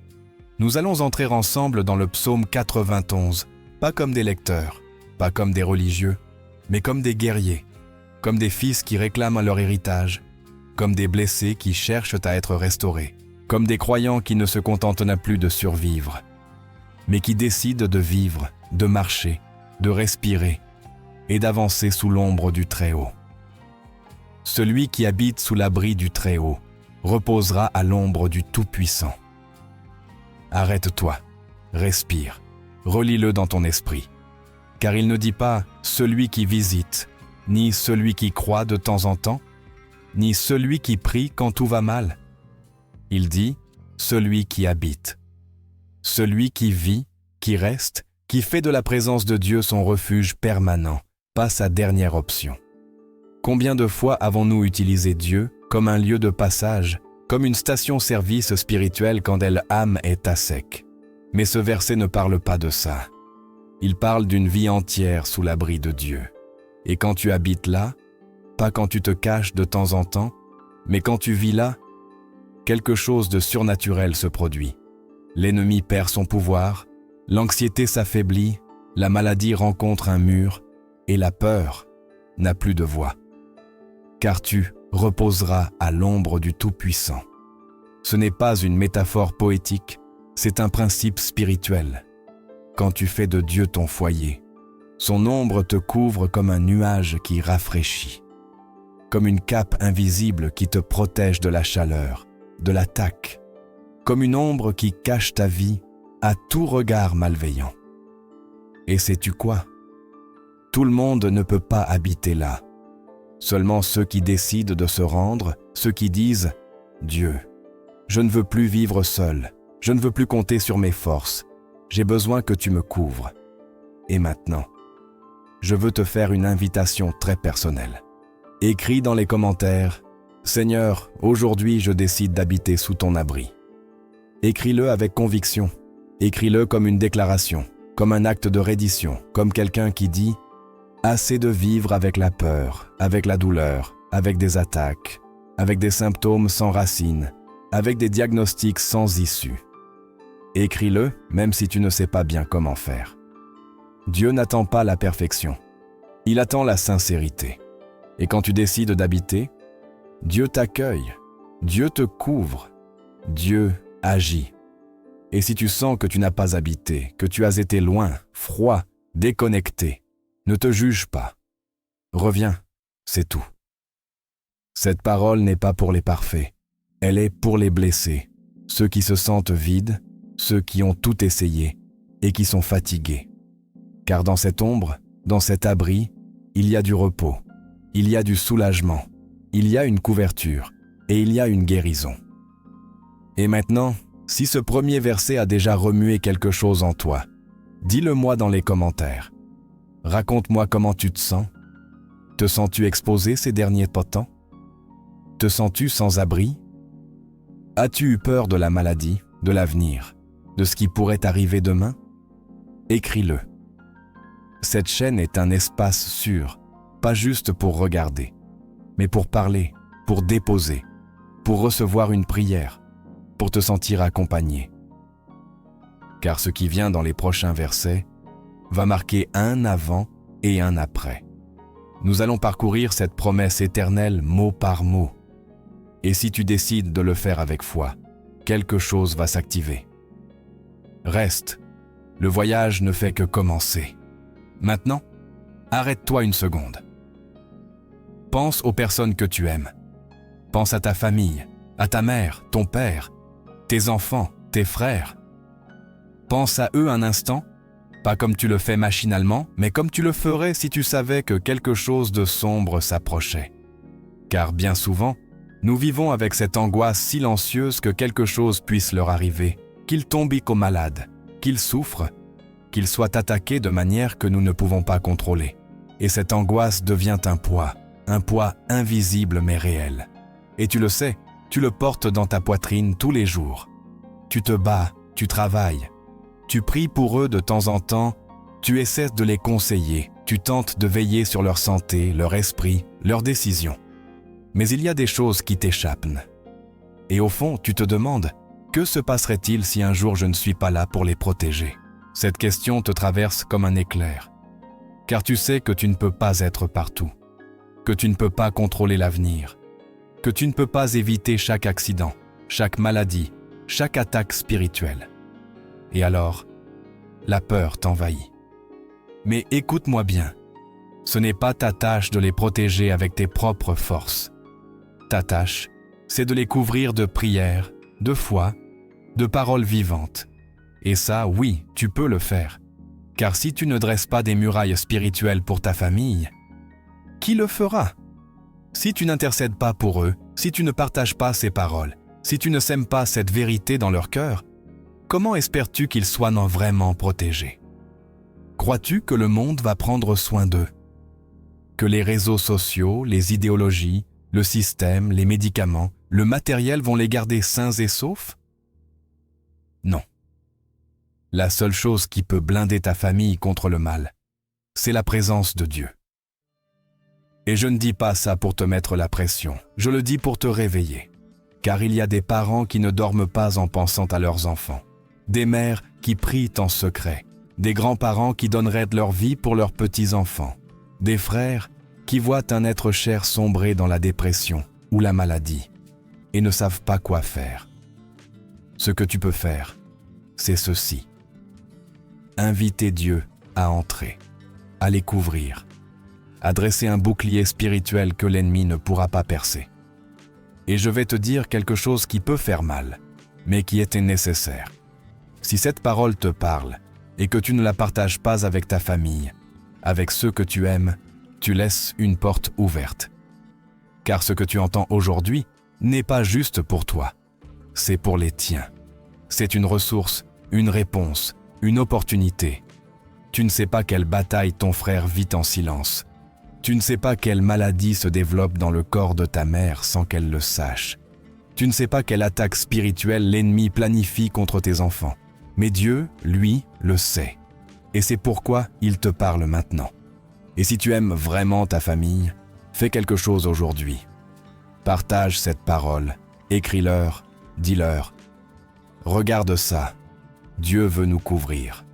Nous allons entrer ensemble dans le psaume 91, pas comme des lecteurs, pas comme des religieux, mais comme des guerriers, comme des fils qui réclament leur héritage, comme des blessés qui cherchent à être restaurés, comme des croyants qui ne se contentent plus de survivre, mais qui décident de vivre, de marcher, de respirer et d'avancer sous l'ombre du Très-Haut. Celui qui habite sous l'abri du Très-Haut reposera à l'ombre du Tout-Puissant. Arrête-toi, respire, relis-le dans ton esprit, car il ne dit pas « celui qui visite », ni « celui qui croit de temps en temps », ni « celui qui prie quand tout va mal ». Il dit « celui qui habite », celui qui vit, qui reste, qui fait de la présence de Dieu son refuge permanent, pas sa dernière option. Combien de fois avons-nous utilisé Dieu comme un lieu de passage, comme une station-service spirituelle quand l'âme est à sec? Mais ce verset ne parle pas de ça. Il parle d'une vie entière sous l'abri de Dieu. Et quand tu habites là, pas quand tu te caches de temps en temps, mais quand tu vis là, quelque chose de surnaturel se produit. L'ennemi perd son pouvoir, l'anxiété s'affaiblit, la maladie rencontre un mur, et la peur n'a plus de voix. Car tu reposeras à l'ombre du Tout-Puissant. Ce n'est pas une métaphore poétique, c'est un principe spirituel. Quand tu fais de Dieu ton foyer, son ombre te couvre comme un nuage qui rafraîchit, comme une cape invisible qui te protège de la chaleur, de l'attaque, comme une ombre qui cache ta vie à tout regard malveillant. Et sais-tu quoi? Tout le monde ne peut pas habiter là. Seulement ceux qui décident de se rendre, ceux qui disent « Dieu, je ne veux plus vivre seul, je ne veux plus compter sur mes forces, j'ai besoin que tu me couvres. Et maintenant, je veux te faire une invitation très personnelle. Écris dans les commentaires « Seigneur, aujourd'hui je décide d'habiter sous ton abri ». Écris-le avec conviction, écris-le comme une déclaration, comme un acte de reddition, comme quelqu'un qui dit « Assez de vivre avec la peur, avec la douleur, avec des attaques, avec des symptômes sans racine, avec des diagnostics sans issue. » Écris-le même si tu ne sais pas bien comment faire. Dieu n'attend pas la perfection, il attend la sincérité. Et quand tu décides d'habiter, Dieu t'accueille, Dieu te couvre, Dieu agit. Et si tu sens que tu n'as pas habité, que tu as été loin, froid, déconnecté, ne te juge pas. Reviens, c'est tout. Cette parole n'est pas pour les parfaits, elle est pour les blessés, ceux qui se sentent vides, ceux qui ont tout essayé et qui sont fatigués. Car dans cette ombre, dans cet abri, il y a du repos, il y a du soulagement, il y a une couverture et il y a une guérison. Et maintenant, si ce premier verset a déjà remué quelque chose en toi, dis-le-moi dans les commentaires. Raconte-moi comment tu te sens. Te sens-tu exposé ces derniers temps? Te sens-tu sans abri? As-tu eu peur de la maladie, de l'avenir, de ce qui pourrait arriver demain? Écris-le. Cette chaîne est un espace sûr, pas juste pour regarder, mais pour parler, pour déposer, pour recevoir une prière, pour te sentir accompagné. Car ce qui vient dans les prochains versets va marquer un avant et un après. Nous allons parcourir cette promesse éternelle mot par mot. Et si tu décides de le faire avec foi, quelque chose va s'activer. Reste, le voyage ne fait que commencer. Maintenant, arrête-toi une seconde. Pense aux personnes que tu aimes. Pense à ta famille, à ta mère, ton père, tes enfants, tes frères. Pense à eux un instant, pas comme tu le fais machinalement, mais comme tu le ferais si tu savais que quelque chose de sombre s'approchait. Car bien souvent, nous vivons avec cette angoisse silencieuse que quelque chose puisse leur arriver, qu'ils tombent malades, qu'ils souffrent, qu'ils soient attaqués de manière que nous ne pouvons pas contrôler. Et cette angoisse devient un poids invisible mais réel. Et tu le sais, tu le portes dans ta poitrine tous les jours. Tu te bats, tu travailles, tu pries pour eux de temps en temps, tu essaies de les conseiller, tu tentes de veiller sur leur santé, leur esprit, leurs décisions. Mais il y a des choses qui t'échappent. Et au fond, tu te demandes, que se passerait-il si un jour je ne suis pas là pour les protéger? Cette question te traverse comme un éclair. car tu sais que tu ne peux pas être partout, que tu ne peux pas contrôler l'avenir, que tu ne peux pas éviter chaque accident, chaque maladie, chaque attaque spirituelle. Et alors, la peur t'envahit. Mais écoute-moi bien, ce n'est pas ta tâche de les protéger avec tes propres forces. Ta tâche, c'est de les couvrir de prières, de foi, de paroles vivantes. Et ça, oui, tu peux le faire. Car si tu ne dresses pas des murailles spirituelles pour ta famille, qui le fera? Si tu n'intercèdes pas pour eux, si tu ne partages pas ces paroles, si tu ne sèmes pas cette vérité dans leur cœur, comment espères-tu qu'ils soient vraiment protégés? Crois-tu que le monde va prendre soin d'eux? Que les réseaux sociaux, les idéologies, le système, les médicaments, le matériel vont les garder sains et saufs? Non. La seule chose qui peut blinder ta famille contre le mal, c'est la présence de Dieu. Et je ne dis pas ça pour te mettre la pression, je le dis pour te réveiller. Car il y a des parents qui ne dorment pas en pensant à leurs enfants, des mères qui prient en secret, des grands-parents qui donneraient de leur vie pour leurs petits-enfants, des frères qui voient un être cher sombrer dans la dépression ou la maladie et ne savent pas quoi faire. Ce que tu peux faire, c'est ceci. Inviter Dieu à entrer, à les couvrir, à dresser un bouclier spirituel que l'ennemi ne pourra pas percer. Et je vais te dire quelque chose qui peut faire mal, mais qui était nécessaire. Si cette parole te parle et que tu ne la partages pas avec ta famille, avec ceux que tu aimes, tu laisses une porte ouverte. Car ce que tu entends aujourd'hui n'est pas juste pour toi, c'est pour les tiens. C'est une ressource, une réponse, une opportunité. Tu ne sais pas quelle bataille ton frère vit en silence. Tu ne sais pas quelle maladie se développe dans le corps de ta mère sans qu'elle le sache. Tu ne sais pas quelle attaque spirituelle l'ennemi planifie contre tes enfants. Mais Dieu, lui, le sait. Et c'est pourquoi il te parle maintenant. Et si tu aimes vraiment ta famille, fais quelque chose aujourd'hui. Partage cette parole, écris-leur, dis-leur. Regarde ça, Dieu veut nous couvrir.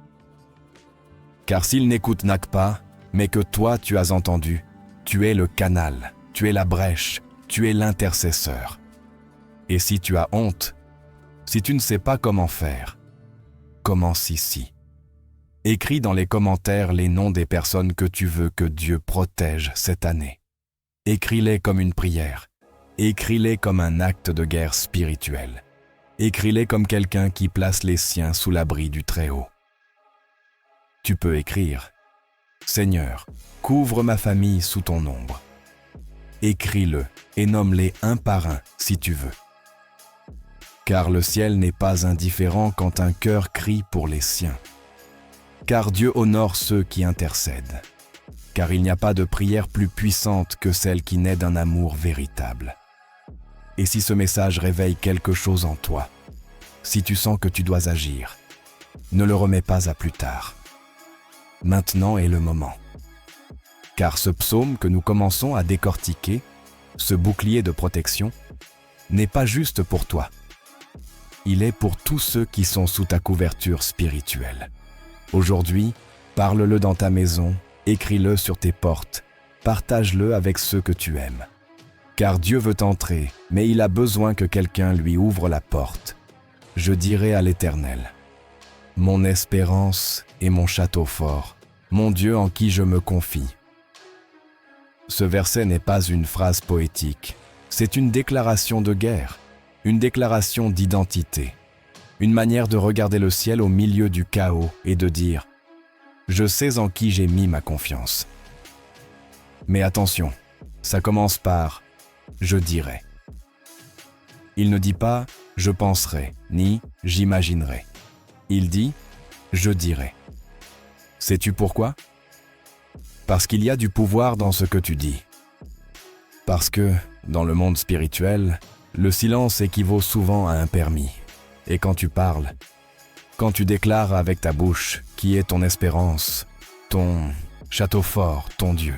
Car s'il n'écoute pas, mais que toi tu as entendu, tu es le canal, tu es la brèche, tu es l'intercesseur. Et si tu as honte, si tu ne sais pas comment faire, commence ici. Écris dans les commentaires les noms des personnes que tu veux que Dieu protège cette année. Écris-les comme une prière. Écris-les comme un acte de guerre spirituelle. Écris-les comme quelqu'un qui place les siens sous l'abri du Très-Haut. Tu peux écrire « Seigneur, couvre ma famille sous ton ombre ». Écris-le et nomme-les un par un si tu veux. Car le ciel n'est pas indifférent quand un cœur crie pour les siens. Car Dieu honore ceux qui intercèdent. Car il n'y a pas de prière plus puissante que celle qui naît d'un amour véritable. Et si ce message réveille quelque chose en toi, si tu sens que tu dois agir, ne le remets pas à plus tard. Maintenant est le moment. Car ce psaume que nous commençons à décortiquer, ce bouclier de protection, n'est pas juste pour toi. Il est pour tous ceux qui sont sous ta couverture spirituelle. Aujourd'hui, parle-le dans ta maison, écris-le sur tes portes, partage-le avec ceux que tu aimes. Car Dieu veut entrer, mais il a besoin que quelqu'un lui ouvre la porte. Je dirai à l'Éternel, « Mon espérance et mon château fort, mon Dieu en qui je me confie. » Ce verset n'est pas une phrase poétique, c'est une déclaration de guerre, une déclaration d'identité, une manière de regarder le ciel au milieu du chaos et de dire « Je sais en qui j'ai mis ma confiance. » Mais attention, ça commence par « je dirai ». Il ne dit pas « je penserai » ni « j'imaginerai ». Il dit « je dirai ». Sais-tu pourquoi? Parce qu'il y a du pouvoir dans ce que tu dis. Parce que, dans le monde spirituel, le silence équivaut souvent à un permis. Et quand tu parles, quand tu déclares avec ta bouche qui est ton espérance, ton château fort, ton Dieu,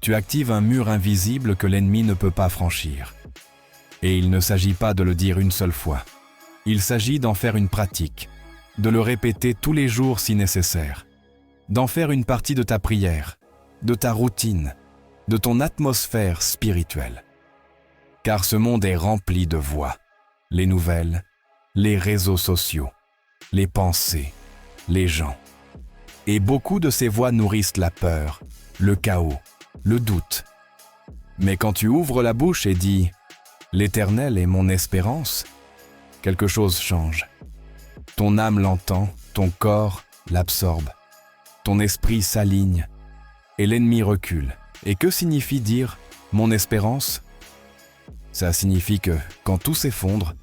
tu actives un mur invisible que l'ennemi ne peut pas franchir. Et il ne s'agit pas de le dire une seule fois. Il s'agit d'en faire une pratique, de le répéter tous les jours si nécessaire. d'en faire une partie de ta prière, de ta routine, de ton atmosphère spirituelle. Car ce monde est rempli de voix, les nouvelles, les réseaux sociaux, les pensées, les gens. Et beaucoup de ces voix nourrissent la peur, le chaos, le doute. Mais quand tu ouvres la bouche et dis « L'Éternel est mon espérance », quelque chose change. Ton âme l'entend, ton corps l'absorbe, ton esprit s'aligne et l'ennemi recule. Et que signifie dire « mon espérance » ? Ça signifie que, quand tout s'effondre,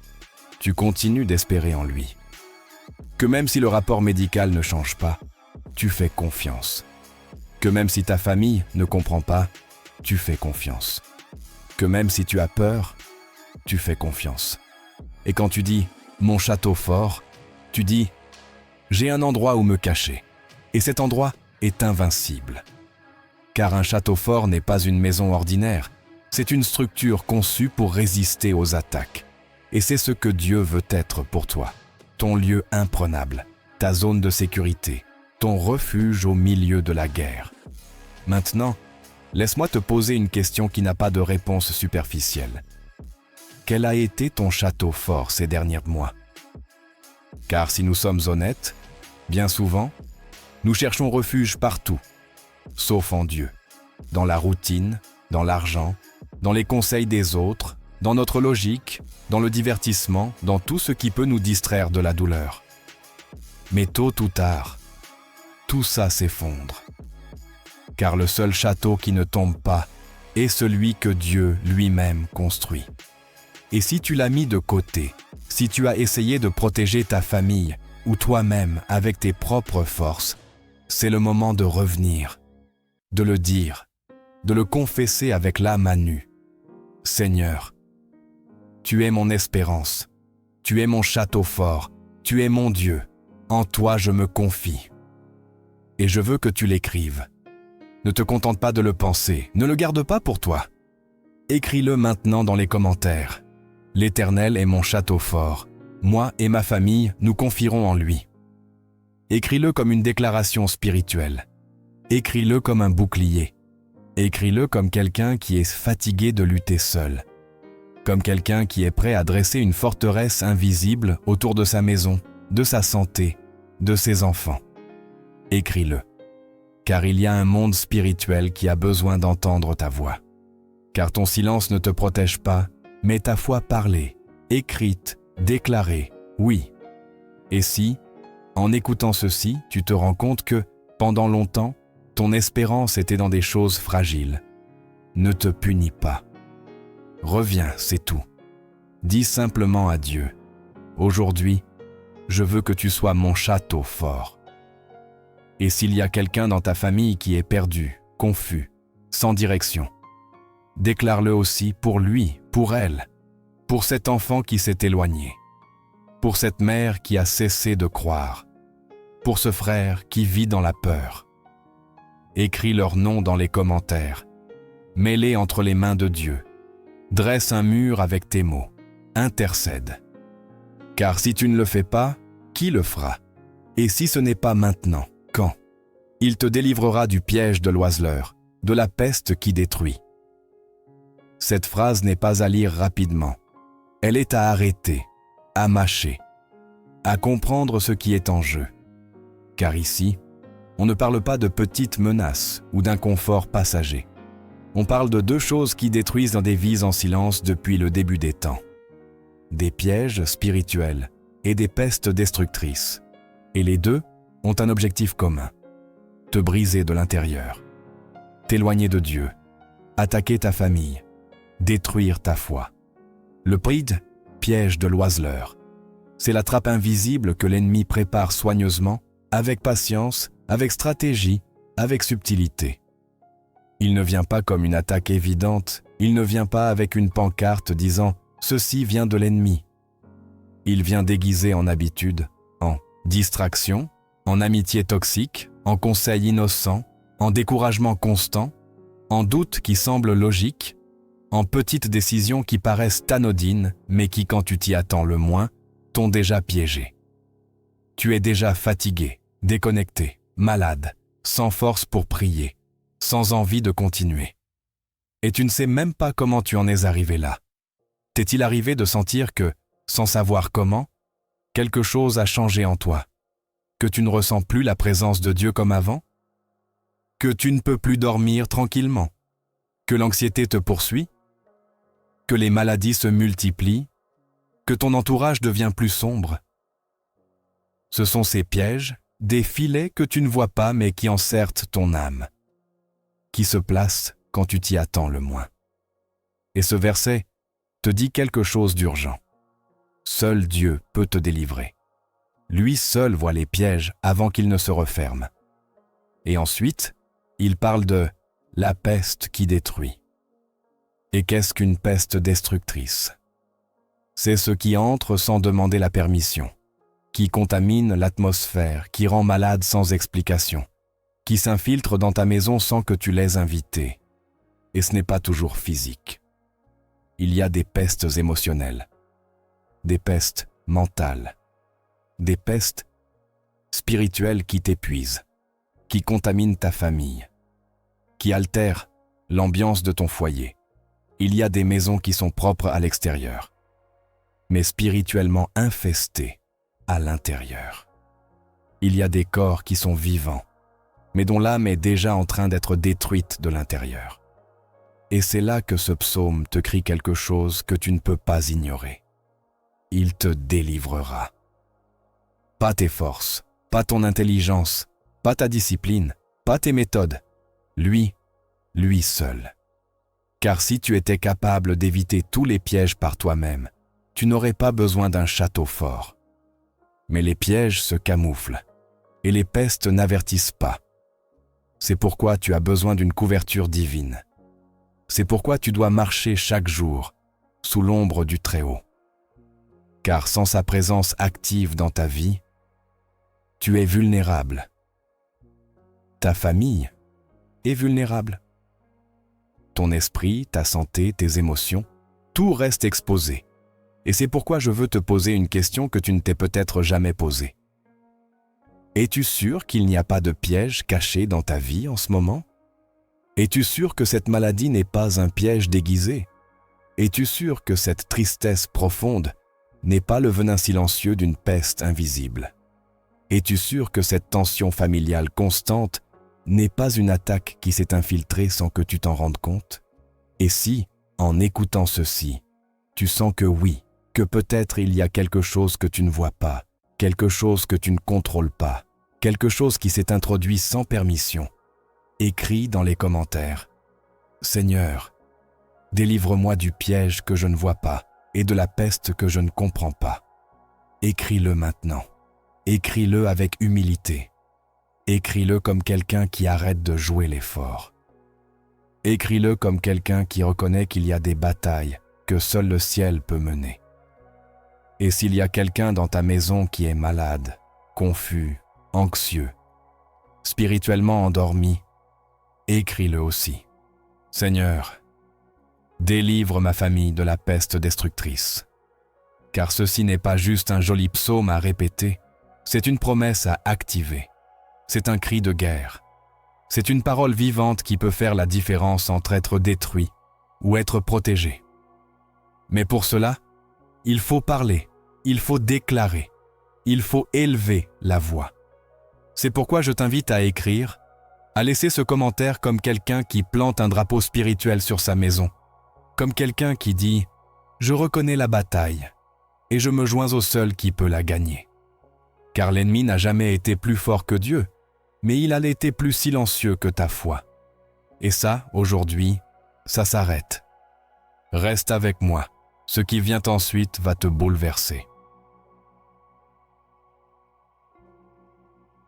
tu continues d'espérer en lui. Que même si le rapport médical ne change pas, tu fais confiance. Que même si ta famille ne comprend pas, tu fais confiance. Que même si tu as peur, tu fais confiance. Et quand tu dis « mon château fort », tu dis « j'ai un endroit où me cacher ». Et cet endroit est invincible. Car un château fort n'est pas une maison ordinaire, c'est une structure conçue pour résister aux attaques. Et c'est ce que Dieu veut être pour toi. Ton lieu imprenable, ta zone de sécurité, ton refuge au milieu de la guerre. Maintenant, laisse-moi te poser une question qui n'a pas de réponse superficielle. Quel a été ton château fort ces derniers mois ? Car si nous sommes honnêtes, bien souvent, nous cherchons refuge partout, sauf en Dieu, dans la routine, dans l'argent, dans les conseils des autres, dans notre logique, dans le divertissement, dans tout ce qui peut nous distraire de la douleur. Mais tôt ou tard, tout ça s'effondre. Car le seul château qui ne tombe pas est celui que Dieu lui-même construit. Et si tu l'as mis de côté, si tu as essayé de protéger ta famille ou toi-même avec tes propres forces, c'est le moment de revenir, de le dire, de le confesser avec l'âme à nu. Seigneur, tu es mon espérance, tu es mon château fort, tu es mon Dieu, en toi je me confie. Et je veux que tu l'écrives. Ne te contente pas de le penser, ne le garde pas pour toi. Écris-le maintenant dans les commentaires. L'Éternel est mon château fort. Moi et ma famille, nous confierons en lui. Écris-le comme une déclaration spirituelle. Écris-le comme un bouclier. Écris-le comme quelqu'un qui est fatigué de lutter seul. Comme quelqu'un qui est prêt à dresser une forteresse invisible autour de sa maison, de sa santé, de ses enfants. Écris-le. Car il y a un monde spirituel qui a besoin d'entendre ta voix. Car ton silence ne te protège pas, mais ta foi parlée, écrite, déclarée, oui. Et si, en écoutant ceci, tu te rends compte que, pendant longtemps, ton espérance était dans des choses fragiles, ne te punis pas. Reviens, c'est tout. Dis simplement à Dieu, « Aujourd'hui, je veux que tu sois mon château fort. » Et s'il y a quelqu'un dans ta famille qui est perdu, confus, sans direction, déclare-le aussi pour lui, pour elle, pour cet enfant qui s'est éloigné, pour cette mère qui a cessé de croire, pour ce frère qui vit dans la peur. Écris leur nom dans les commentaires, mets-les entre les mains de Dieu, dresse un mur avec tes mots, intercède. Car si tu ne le fais pas, qui le fera? Et si ce n'est pas maintenant, quand? Il te délivrera du piège de l'oiseleur, de la peste qui détruit. Cette phrase n'est pas à lire rapidement. Elle est à arrêter, à mâcher, à comprendre ce qui est en jeu. Car ici, on ne parle pas de petites menaces ou d'inconfort passager. On parle de deux choses qui détruisent des vies en silence depuis le début des temps. Des pièges spirituels et des pestes destructrices. Et les deux ont un objectif commun. Te briser de l'intérieur. T'éloigner de Dieu. Attaquer ta famille. Détruire ta foi. Le pride, piège de l'oiseleur. C'est la trappe invisible que l'ennemi prépare soigneusement, avec patience, avec stratégie, avec subtilité. Il ne vient pas comme une attaque évidente, il ne vient pas avec une pancarte disant « Ceci vient de l'ennemi ». Il vient déguisé en habitude, en distraction, en amitié toxique, en conseil innocent, en découragement constant, en doute qui semble logique, en petites décisions qui paraissent anodines, mais qui, quand tu t'y attends le moins, t'ont déjà piégé. Tu es déjà fatigué, déconnecté, malade, sans force pour prier, sans envie de continuer. Et tu ne sais même pas comment tu en es arrivé là. T'est-il arrivé de sentir que, sans savoir comment, quelque chose a changé en toi? Que tu ne ressens plus la présence de Dieu comme avant? Que tu ne peux plus dormir tranquillement? Que l'anxiété te poursuit? Que les maladies se multiplient? Que ton entourage devient plus sombre? Ce sont ces pièges, des filets que tu ne vois pas mais qui enserrent ton âme, qui se placent quand tu t'y attends le moins. Et ce verset te dit quelque chose d'urgent. Seul Dieu peut te délivrer. Lui seul voit les pièges avant qu'ils ne se referment. Et ensuite, il parle de la peste qui détruit. Et qu'est-ce qu'une peste destructrice? C'est ce qui entre sans demander la permission, qui contamine l'atmosphère, qui rend malade sans explication, qui s'infiltre dans ta maison sans que tu l'aies invité. Et ce n'est pas toujours physique. Il y a des pestes émotionnelles, des pestes mentales, des pestes spirituelles qui t'épuisent, qui contaminent ta famille, qui altèrent l'ambiance de ton foyer. Il y a des maisons qui sont propres à l'extérieur, mais spirituellement infestées à l'intérieur. Il y a des corps qui sont vivants, mais dont l'âme est déjà en train d'être détruite de l'intérieur. Et c'est là que ce psaume te crie quelque chose que tu ne peux pas ignorer. Il te délivrera. Pas tes forces, pas ton intelligence, pas ta discipline, pas tes méthodes. Lui seul. Car si tu étais capable d'éviter tous les pièges par toi-même, tu n'aurais pas besoin d'un château fort. Mais les pièges se camouflent, et les pestes n'avertissent pas. C'est pourquoi tu as besoin d'une couverture divine. C'est pourquoi tu dois marcher chaque jour sous l'ombre du Très-Haut. Car sans sa présence active dans ta vie, tu es vulnérable. Ta famille est vulnérable. Ton esprit, ta santé, tes émotions, tout reste exposé. Et c'est pourquoi je veux te poser une question que tu ne t'es peut-être jamais posée. Es-tu sûr qu'il n'y a pas de piège caché dans ta vie en ce moment? Es-tu sûr que cette maladie n'est pas un piège déguisé? Es-tu sûr que cette tristesse profonde n'est pas le venin silencieux d'une peste invisible? Es-tu sûr que cette tension familiale constante n'est pas une attaque qui s'est infiltrée sans que tu t'en rendes compte? Et si, en écoutant ceci, tu sens que oui, que peut-être il y a quelque chose que tu ne vois pas, quelque chose que tu ne contrôles pas, quelque chose qui s'est introduit sans permission, écris dans les commentaires « Seigneur, délivre-moi du piège que je ne vois pas et de la peste que je ne comprends pas. » Écris-le maintenant. Écris-le avec humilité. Écris-le comme quelqu'un qui arrête de jouer les forts. Écris-le comme quelqu'un qui reconnaît qu'il y a des batailles que seul le ciel peut mener. Et s'il y a quelqu'un dans ta maison qui est malade, confus, anxieux, spirituellement endormi, écris-le aussi. Seigneur, délivre ma famille de la peste destructrice. Car ceci n'est pas juste un joli psaume à répéter, c'est une promesse à activer. C'est un cri de guerre. C'est une parole vivante qui peut faire la différence entre être détruit ou être protégé. Mais pour cela, il faut parler, il faut déclarer, il faut élever la voix. C'est pourquoi je t'invite à écrire, à laisser ce commentaire comme quelqu'un qui plante un drapeau spirituel sur sa maison, comme quelqu'un qui dit « Je reconnais la bataille et je me joins au seul qui peut la gagner. » Car l'ennemi n'a jamais été plus fort que Dieu, mais il a été plus silencieux que ta foi. Et ça, aujourd'hui, ça s'arrête. Reste avec moi. Ce qui vient ensuite va te bouleverser.